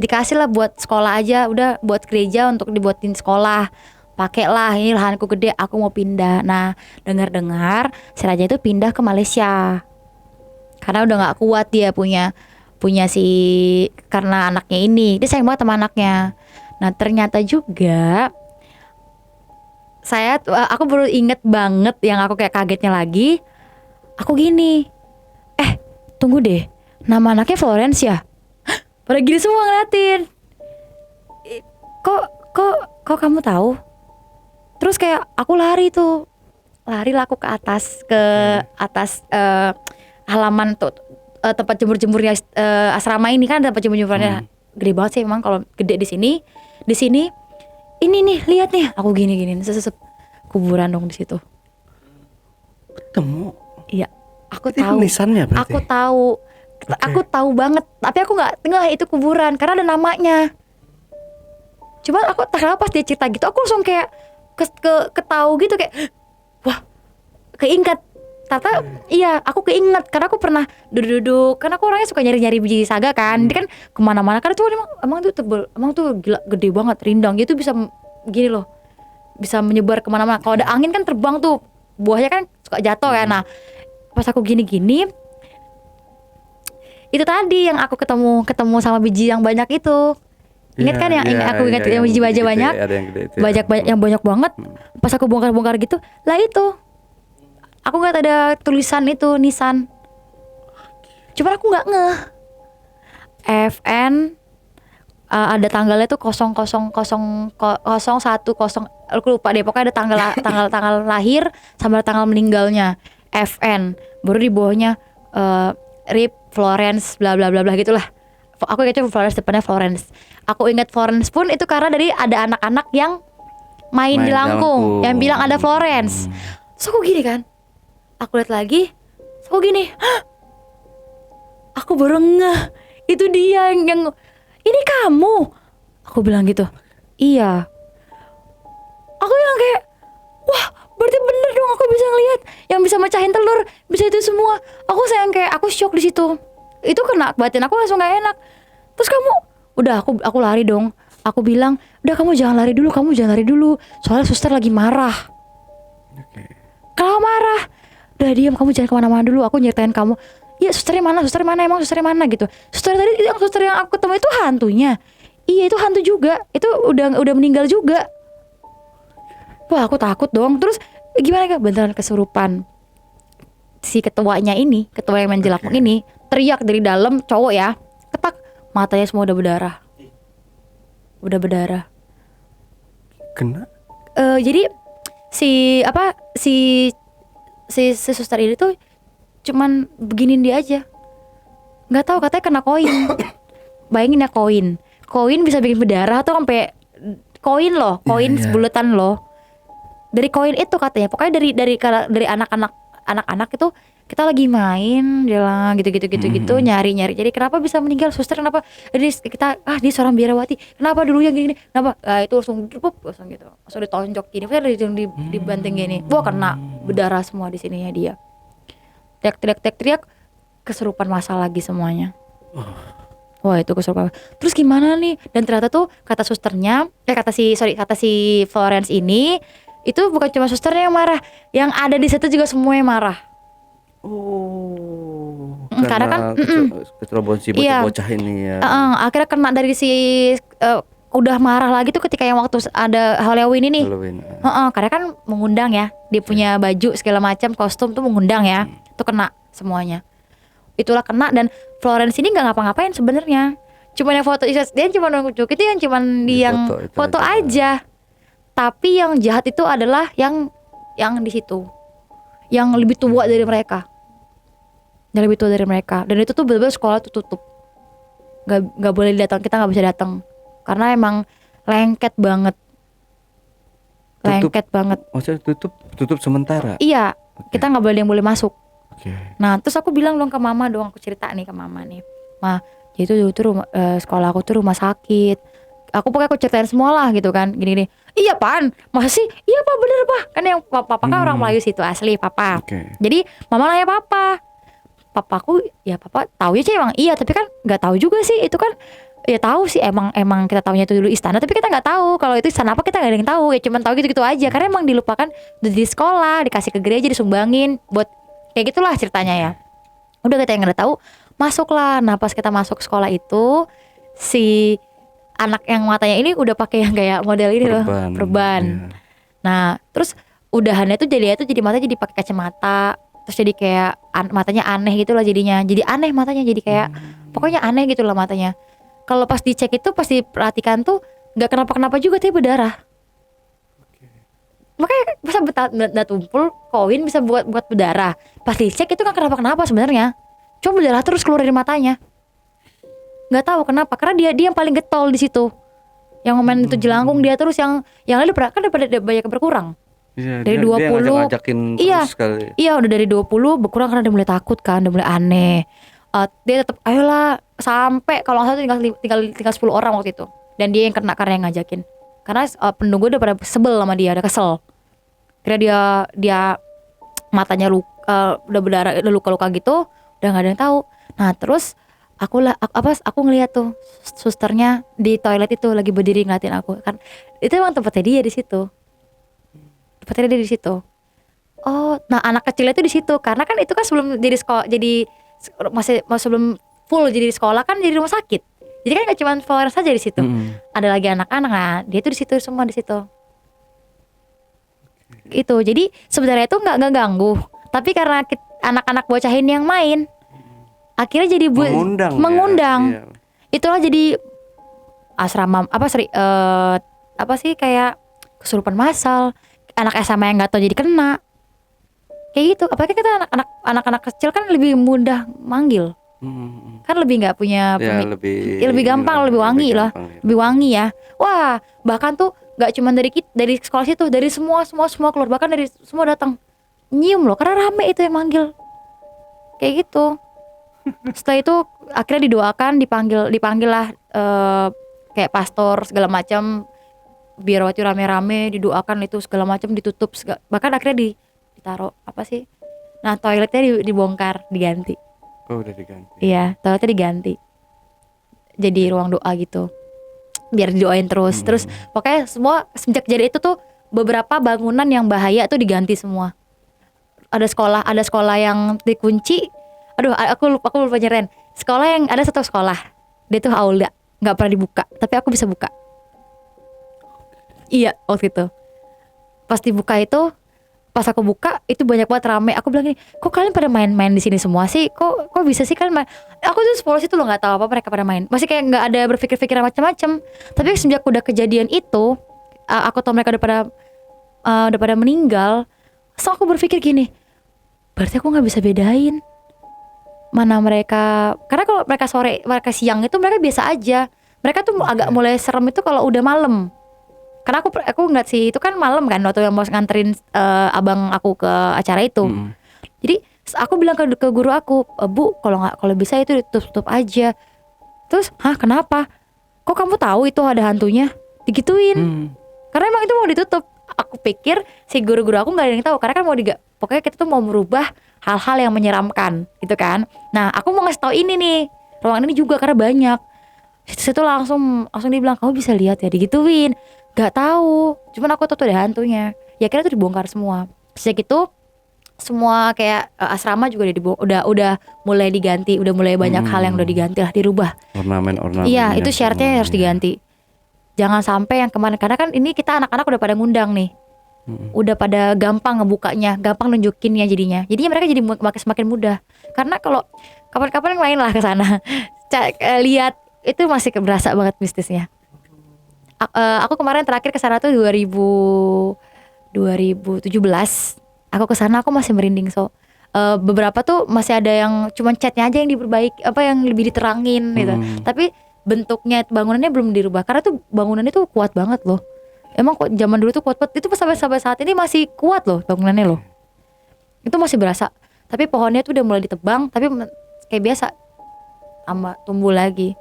dikasih lah buat sekolah aja, udah buat gereja untuk dibuatin sekolah. Pakailah, ini lahanku gede, aku mau pindah. Nah, dengar si raja itu pindah ke Malaysia. Karena udah nggak kuat dia punya karena anaknya ini, dia sayang banget sama anaknya. Nah, ternyata juga aku baru inget banget, yang aku kayak kagetnya lagi, aku gini, tunggu deh, nama anaknya Florence ya? Pada gini semua ngeliatin. Kok kamu tahu? Terus kayak aku lari lah aku ke atas halaman tuh, tempat jemurnya asrama ini kan, tempat jemurnya gede banget sih emang, kalau gede di sini ini nih, lihat nih, aku gini kuburan dong di situ. Ketemu? Iya, aku Itu tahu. nisannya berarti? Aku tahu. Okay. Aku tahu banget, tapi aku nggak itu kuburan karena ada namanya. Cuma aku tak kenapa pas dia cerita gitu, aku langsung kayak ketahu gitu, kayak wah, keinget. Ternyata iya, aku keinget karena aku pernah duduk, karena aku orangnya suka nyari biji saga kan. Dia kan kemana-mana, karena tuh emang tuh tebel, emang tuh gila gede banget, rindang gitu, bisa gini loh, bisa menyebar kemana-mana. Kalau ada angin kan terbang tuh, buahnya kan suka jatuh ya. Nah, pas aku gini itu tadi yang aku ketemu sama biji yang banyak itu. Ingat kan yang aku ingat yang biji baja banyak, yang banyak banget. Pas aku bongkar gitu, lah itu. Aku ngeliat ada tulisan itu, nisan. Cuma aku nggak ngeh. FN ada tanggalnya tuh 000110, aku lupa deh, pokoknya ada tanggal lahir sama tanggal meninggalnya. FN, baru di bawahnya RIP Florence bla bla bla bla gitulah. Aku ingatnya Florence, depannya Florence. Aku ingat Florence pun itu karena dari ada anak-anak yang main di Langkung yang bilang ada Florence. So aku gini kan, aku lihat lagi, so aku gini, aku baru ngeh, itu dia yang ini kamu. Aku Aku bilang gitu. Iya. Aku yang kayak, wah berarti bener dong aku bisa ngelihat yang bisa mecahin telur, bisa itu semua. Aku sayang kayak aku shock di situ. Itu kena batin aku langsung gak enak. Terus kamu, udah aku lari dong. Aku bilang, udah kamu jangan lari dulu. Soalnya suster lagi marah. Kalau marah, udah diam, kamu jangan kemana-mana dulu. Aku nyeritain kamu. Ya susternya mana emang susternya mana gitu. Suster tadi yang suster yang aku ketemu itu hantunya. Iya itu hantu juga. Itu udah meninggal juga. Wah aku takut dong. Terus gimana kak? Beneran kesurupan. Si ketuanya ini, ketua yang main jelakmuk ini teriak dari dalam, cowok ya. Ketak, matanya semua udah berdarah. Kena? Jadi si suster ini tuh cuman beginin dia aja. Nggak tahu katanya kena koin. Bayangin ya koin bisa bikin berdarah tuh sampai koin loh, koin sebuletan loh. Dari koin itu katanya, pokoknya dari anak-anak itu kita lagi main jalan gitu nyari. Jadi kenapa bisa meninggal suster, kenapa ini kita dia seorang biarawati, kenapa dulunya gini, kenapa itu langsung gitu, langsung ditonjok gini, dibanting gini, wah kena berdarah semua di sininya dia. Teriak kesurupan masal lagi semuanya. Wah itu kesurupan. Terus gimana nih? Dan ternyata tuh kata susternya, kata si Florence ini, itu bukan cuma susternya yang marah, yang ada di situ juga semuanya marah. Karena kan kecerobohan si iya, bocah-bocah ini ya. Akhirnya kena dari si udah marah lagi tuh ketika yang waktu ada Halloween ini. Karena kan mengundang ya, dia punya baju segala macam, kostum tuh mengundang ya. Tuh kena semuanya. Itulah kena, dan Florence ini nggak ngapa-ngapain sebenarnya. Cuman yang foto dia cuma nunjuk itu yang cuman yang foto aja. Tapi yang jahat itu adalah yang di situ, yang lebih tua dari mereka. Dan itu tuh benar-benar sekolah tuh tutup, nggak boleh datang, kita nggak bisa datang karena emang lengket banget. Maksudnya tutup sementara. Iya, kita nggak boleh masuk. Nah terus aku bilang dong ke mama dong, aku cerita nih ke mama nih, ma jadi itu rumah, sekolah aku tuh rumah sakit. Aku ceritain semua lah gitu kan, gini. Iya pan, masih iya pak, bener pak, kan yang papa kan orang Melayu situ asli papa. Jadi mama nanya papaku ya papa tahu ya sih emang iya, tapi kan nggak tahu juga sih itu kan. Ya tahu sih emang kita tahunya itu dulu istana, tapi kita nggak tahu kalau itu istana apa, kita nggak ada yang tahu ya, cuman tahu gitu aja karena emang dilupakan di sekolah, dikasih ke gereja, disumbangin buat kayak gitulah ceritanya ya. Udah kita yang nggak tahu masuklah. Nah pas kita masuk sekolah itu si anak yang matanya ini udah pakai yang kayak model ini loh, perban. Nah terus udahannya tuh jadi matanya jadi pakai kacamata, terus jadi kayak matanya aneh gitu lah jadinya, jadi aneh matanya, jadi kayak pokoknya aneh gitu lah matanya. Kalau pas dicek itu, pas diperhatikan tuh nggak kenapa juga, tapi berdarah. Makanya bisa benda tumpul koin bisa buat berdarah. Pas dicek itu nggak kenapa sebenarnya, cuma berdarah terus keluar dari matanya. Nggak tahu kenapa, karena dia yang paling getol di situ. Yang main itu jelangkung dia terus, yang lain udah banyak berkurang. Iya, dari 20 iya udah dari 20 berkurang karena udah mulai takut kan, udah mulai aneh. Dia tetap ayolah sampai kalau nggak salah tinggal 10 orang waktu itu, dan dia yang kena karena yang ngajakin, karena penunggu udah pada sebel sama dia, udah kesel. Kira dia matanya udah berdarah, udah luka-luka gitu, udah nggak ada yang tahu. Nah terus aku ngeliat tuh susternya di toilet itu lagi berdiri ngeliatin aku kan, itu emang tempatnya dia di situ. Oh, nah anak kecilnya itu di situ karena kan itu kan sebelum jadi sekolah, jadi masih sebelum full jadi sekolah kan jadi rumah sakit. Jadi kan nggak cuma Florence saja di situ, ada lagi anak-anak, nah dia tuh di situ semua di situ. Itu jadi sebenarnya itu nggak ganggu, tapi karena anak-anak bocahin yang main, akhirnya jadi mengundang. Ya. Itulah jadi asrama apa sih kayak kesurupan massal. Anak SMA yang nggak tahu jadi kena kayak gitu. Apalagi kita anak-anak kecil kan lebih mudah manggil, kan lebih nggak punya lebih gampang, lebih wangi lah, lebih wangi ya. Wah bahkan tuh nggak cuma dari sekolah situ, dari semua keluar, bahkan dari semua datang nyium loh, karena rame itu yang manggil kayak gitu. Setelah itu akhirnya didoakan, dipanggil lah kayak pastor segala macam, biarawati rame-rame didoakan itu segala macam ditutup bahkan akhirnya ditaruh apa sih, nah toiletnya dibongkar diganti. Oh, udah diganti. Iya, toiletnya diganti jadi ruang doa gitu biar didoain terus. Terus pokoknya semua semenjak jadi itu tuh beberapa bangunan yang bahaya tuh diganti semua. Ada sekolah yang dikunci. Aduh, aku lupa nyeren. Sekolah yang ada satu sekolah, dia tuh aula nggak pernah dibuka, tapi aku bisa buka. Iya, waktu itu pas dibuka itu, pas aku buka itu banyak banget rame. Aku bilang gini, kok kalian pada main-main di sini semua sih? Kok bisa sih kalian main? Aku tuh polos itu loh, nggak tahu apa mereka pada main. Masih kayak nggak ada berpikir-pikir macam-macam. Tapi sejak udah kejadian itu, aku tahu mereka udah pada meninggal. So aku berpikir gini, berarti aku nggak bisa bedain mana mereka. Karena kalau mereka sore, mereka siang itu mereka biasa aja. Mereka tuh agak mulai serem itu kalau udah malam. Karena aku ngeliat sih itu kan malam kan waktu yang mau nganterin abang aku ke acara itu. Jadi aku bilang ke guru aku, Bu, kalau bisa itu ditutup aja. Terus, hah kenapa? Kok kamu tahu itu ada hantunya? Digituin. Karena emang itu mau ditutup. Aku pikir si guru-guru aku nggak ada yang tahu karena kan pokoknya kita tuh mau merubah hal-hal yang menyeramkan gitu kan. Nah aku mau ngasih tahu ini nih, ruangan ini juga karena banyak. Situ langsung dibilang, kamu bisa lihat ya, digituin. Gak tahu, cuman aku tuh ada hantunya. Ya kira tuh dibongkar semua. Sejak itu semua kayak asrama juga udah mulai diganti, udah mulai banyak hal yang udah diganti lah, dirubah. Ornamen. Iya, itu syaratnya harus diganti. Jangan sampai yang kemarin, karena kan ini kita anak-anak udah pada ngundang nih. Udah pada gampang ngebukanya, gampang nunjukinnya jadinya. Jadinya mereka jadi semakin mudah. Karena kalau kapan-kapan yang lain lah ke sana. Lihat itu masih berasa banget mistisnya. Aku kemarin terakhir ke sana tuh 2017. Aku ke sana aku masih merinding beberapa tuh masih ada yang cuman catnya aja yang diperbaiki, apa yang lebih diterangin gitu. Tapi bentuknya bangunannya belum dirubah karena tuh bangunannya tuh kuat banget loh. Emang kok zaman dulu tuh kuat banget. Itu sampai saat ini masih kuat loh bangunannya loh. Itu masih berasa. Tapi pohonnya tuh udah mulai ditebang, tapi kayak biasa tumbuh lagi.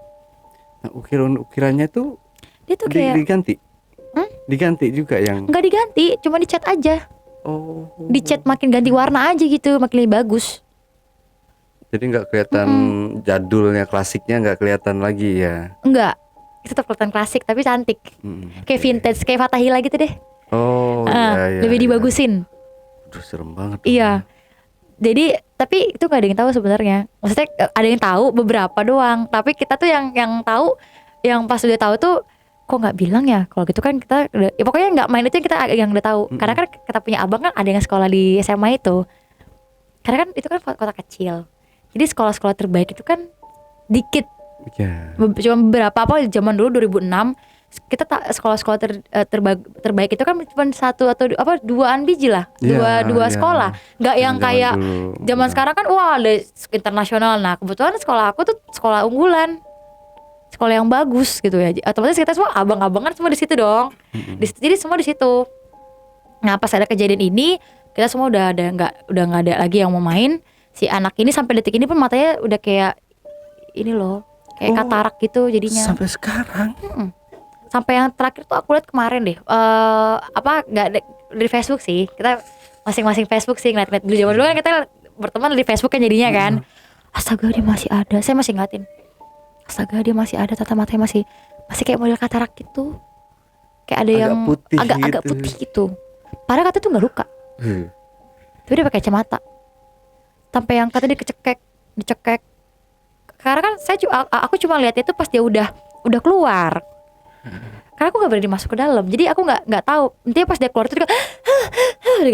Nah, ukirannya tuh Dia tuh kayak diganti. Diganti juga yang. Enggak diganti, cuma dicat aja. Oh. Dicat makin ganti warna aja gitu, makin lebih bagus. Jadi nggak kelihatan jadulnya, klasiknya nggak kelihatan lagi ya. Enggak, tetap kelihatan klasik tapi cantik. Kayak vintage, kayak Fathahila gitu deh. Oh iya. Lebih dibagusin. Aduh serem banget. Iya. Jadi tapi itu nggak ada yang tahu sebenarnya. Maksudnya ada yang tahu beberapa doang. Tapi kita tuh yang tahu, yang pas udah tahu tuh kok nggak bilang ya. Kalau gitu kan kita ya pokoknya nggak main itu yang udah tahu. Karena kan kita punya abang kan ada yang sekolah di SMA itu. Karena kan itu kan kota kecil. Jadi sekolah-sekolah terbaik itu kan dikit. Ya. Cuma beberapa apa zaman dulu 2006 kita sekolah-sekolah terbaik itu kan cuma satu atau duaan biji lah. Dua sekolah. Nggak yang kayak zaman sekarang kan wah ada internasional. Nah, kebetulan sekolah aku tuh sekolah unggulan. Sekolah yang bagus gitu ya. Otomatis kita semua abang-abangan semua di situ dong. Jadi semua di situ. Nah, pas ada kejadian ini, kita semua udah nggak ada lagi yang mau main. Si anak ini sampai detik ini pun matanya udah kayak ini loh, kayak katarak gitu jadinya. Sampai sekarang. Sampai yang terakhir tuh aku lihat kemarin deh. Nggak dari Facebook sih. Kita masing-masing Facebook sih ngeliat dulu. Zaman dulu kan kita berteman di Facebook kan jadinya kan. Astaga dia masih ada. Saya masih ngeliatin. Astaga dia masih ada. Tata matanya masih kayak model katarak gitu. Kayak ada yang agak putih gitu. Padahal katanya tuh nggak luka. Tapi dia pakai kacamata. Sampai yang katanya dicekek. Karena kan aku cuma lihat itu pas dia udah keluar. Karena aku nggak berani masuk ke dalam, jadi aku nggak tahu. Nanti pas dia keluar itu juga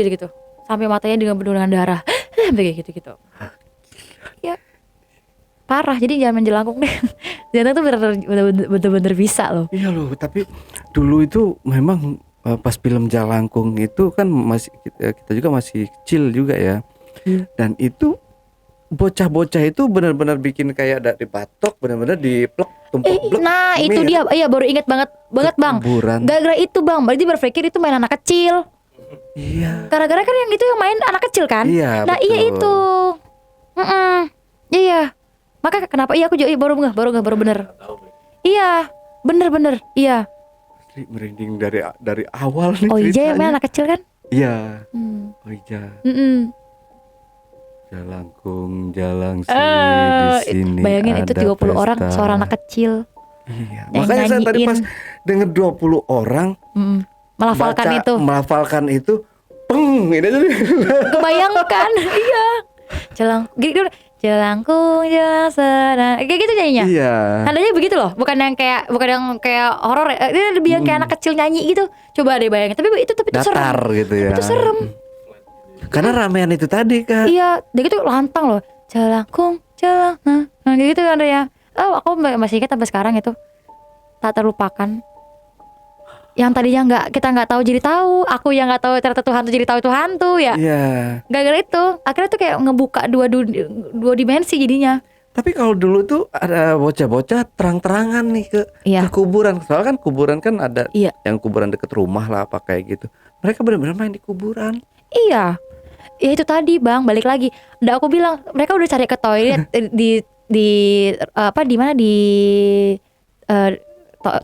gitu, sampai matanya dengan penuh dengan darah, begitu. Ya parah. Jadi jangan main jelangkung deh. Jangan tuh bener-bener bisa loh. Iya loh. Tapi dulu itu memang pas film Jalangkung itu kan masih kita juga masih kecil juga ya. Dan itu bocah-bocah itu benar-benar bikin kayak ada dipatok, benar-benar diplek tumpuk. Nah itu dia, iya baru inget banget bang. Gara-gara itu bang, berarti berpikir itu main anak kecil. Iya. Gara-gara kan yang itu yang main anak kecil kan. Iya. Nah betul. Iya itu. Iya. Maka kenapa? Iya aku juga baru bener. Iya Bener-bener, iya. Asli merinding dari awal nih Oh iya, ceritanya. emang anak kecil kan? Iya. Hmm. Oh iya. Mm-mm. Jalangkung jalang sih di sini. Bayangin itu ada 20 orang pesta. suara anak kecil Iya. yang Makanya saya tadi nyanyiin. pas denger 20 orang Melafalkan itu. melafalkan itu, peng ini aja. Kebayangkan. Iya. Jelangkung jalang serang. Kayak gitu nyanyinya. Iya. Nadanya begitu loh, bukan yang kayak horor. Dia lebih yang kayak anak kecil nyanyi gitu. Coba deh bayangin. Tapi itu serem. Datar gitu ya. Itu serem. Karena ramean itu tadi kan. Iya, dia gitu lantang loh. Jalangkung, jalang. Nah gitu kan ya. Oh, aku masih ingat sampai sekarang itu. Tak terlupakan. Yang tadinya kita nggak tahu jadi tahu. Aku yang nggak tahu ternyata tuh hantu jadi tahu itu hantu ya. Iya. Gara-gara itu, akhirnya tuh kayak ngebuka dua dimensi jadinya. Tapi kalau dulu tuh ada bocah-bocah terang-terangan nih ke kuburan. Soalnya kan kuburan kan ada yang kuburan deket rumah lah apa kayak gitu. Mereka benar-benar main di kuburan. Iya. Ya itu tadi Bang, balik lagi. Udah aku bilang, mereka udah cari ke toilet di mana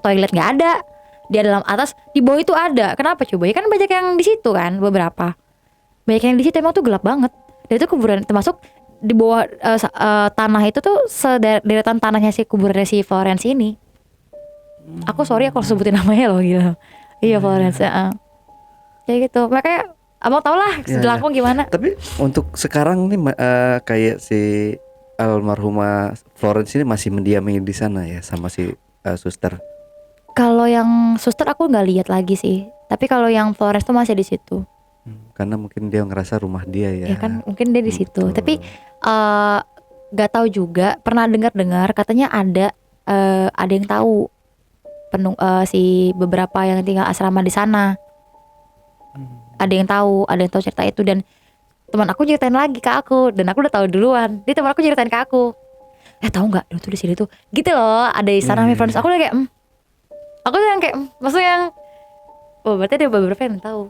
toilet nggak ada. Di dalam atas, di bawah itu ada. Kenapa coba? Ya kan banyak yang di situ kan, beberapa. Banyak yang di situ emang tuh gelap banget. Dan itu kuburan termasuk di bawah tanah itu tuh sederetan tanahnya si kuburan si Florence ini. Aku sorry aku harus sebutin namanya loh gila. Iya Florence. Kayak gitu. Makanya abang tau lah Jelangkung gimana. Tapi untuk sekarang nih kayak si almarhumah Florence ini masih mendiami di sana ya sama si suster. Kalau yang suster aku nggak lihat lagi sih. Tapi kalau yang Florence tuh masih di situ. Karena mungkin dia ngerasa rumah dia ya. Ya kan mungkin dia di situ. Tapi nggak tahu juga. Pernah dengar katanya ada yang tahu si beberapa yang tinggal asrama di sana. Ada yang tahu cerita itu dan teman aku ceritain lagi ke aku dan aku udah tahu duluan. Dia teman aku ceritain ke aku. Tahu nggak? Dulu tuh di sini tuh gitu loh. Ada istana namanya Florence. Aku udah kayak aku tuh yang kayak maksudnya yang berarti ada beberapa yang tahu.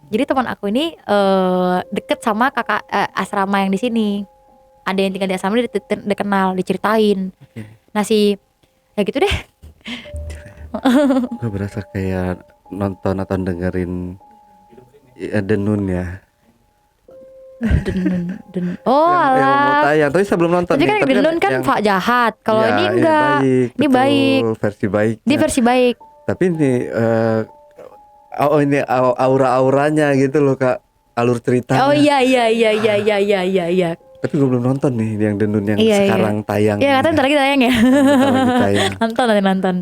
Jadi teman aku ini deket sama kakak asrama yang di sini. Ada yang tinggal di asrama dia kenal, diceritain. Nah ya gitu deh. Gue berasa kayak nonton atau dengerin Denun ya. Denun. Oh yang mau tayang, tapi sebelum nonton. Tapi kan Denun kan Pak jahat. Kalau ini enggak. Ini baik. Versi baik. Dia versi baik. Tapi ini ini aura-auranya gitu loh Kak, alur ceritanya. Oh iya. Tapi gue belum nonton nih yang Denun yang sekarang tayang. Iya katanya ntar lagi tayang ya. Nonton.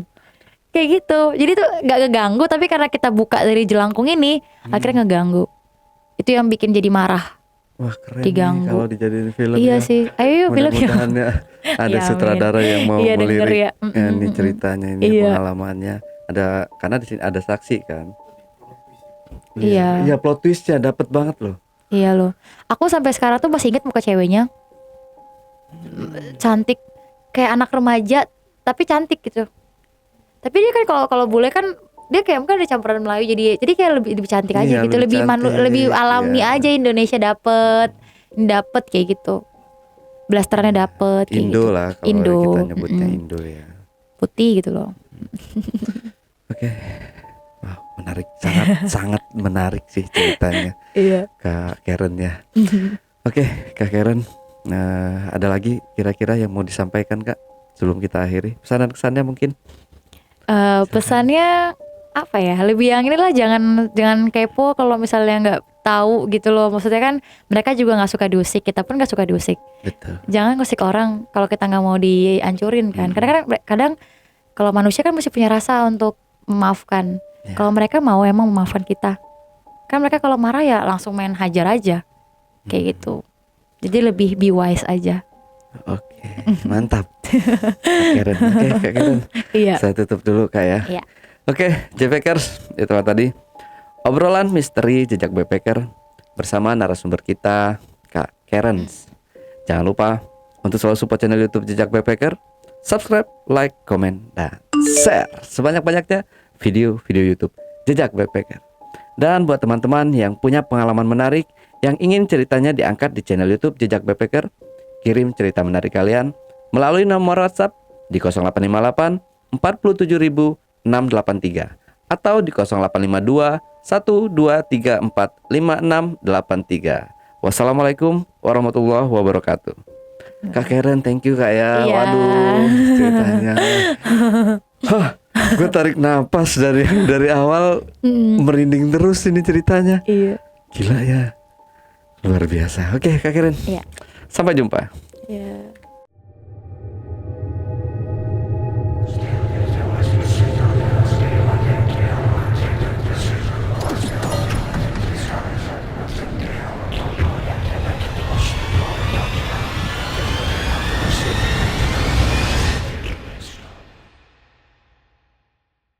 Kayak gitu. Jadi tuh gak ngeganggu. Tapi karena kita buka dari Jelangkung ini akhirnya ngeganggu. Itu yang bikin jadi marah. Wah keren diganggu. Nih kalau dijadiin film. Iya ya. sih. Ayo film ya. Ada sutradara yang mau melirik ini ceritanya ini pengalamannya. Ada karena di sini ada saksi kan. Iya. Iya plot twistnya dapet banget loh. Iya loh. Aku sampai sekarang tuh masih inget muka ceweknya. Cantik kayak anak remaja tapi cantik gitu. Tapi dia kan kalau bule kan dia kayak mungkin ada campuran Melayu jadi kayak lebih cantik aja gitu, lebih lebih alami aja. Indonesia dapet kayak gitu. Blasterannya dapet kayak Indo gitu. Lah kalau kita nyebutnya Indo ya. Putih gitu loh. Oke. Wow, menarik, sangat menarik sih ceritanya. Iya. Kak Karen ya. Oke, Kak Karen. Nah, ada lagi kira-kira yang mau disampaikan Kak sebelum kita akhiri? Pesan dan kesannya mungkin? Pesannya apa ya? Lebih yang inilah jangan kepo kalau misalnya nggak tahu gitu loh. Maksudnya kan mereka juga nggak suka diusik, kita pun nggak suka diusik. Betul. Jangan ngusik orang kalau kita nggak mau dihancurin kan. Kadang kalau manusia kan mesti punya rasa untuk memaafkan. Kalau mereka mau emang memaafkan kita. Kan mereka kalau marah ya langsung main hajar aja. Kayak gitu. Jadi lebih be wise aja. Oke, mantap. Kak Karen. Oke, Kak Karen. Iya. Saya tutup dulu Kak ya. Iya. Oke, JPKers, itu tadi obrolan misteri jejak backpacker bersama narasumber kita Kak Karen. Jangan lupa untuk selalu support channel YouTube Jejak Backpacker, subscribe, like, komen, dan share sebanyak-banyaknya video-video YouTube Jejak Backpacker. Dan buat teman-teman yang punya pengalaman menarik yang ingin ceritanya diangkat di channel YouTube Jejak Backpacker, kirim cerita menarik kalian melalui nomor WhatsApp di 0858 47683 atau di 0852 1234 5683. Wassalamualaikum warahmatullahi wabarakatuh. Kak Karen, thank you Kak ya. Iya. Waduh, ceritanya. Hah, gue tarik napas dari awal, merinding terus ini ceritanya. Iya. Gila ya, luar biasa. Oke Kak Karen, Iya. sampai jumpa. Iya.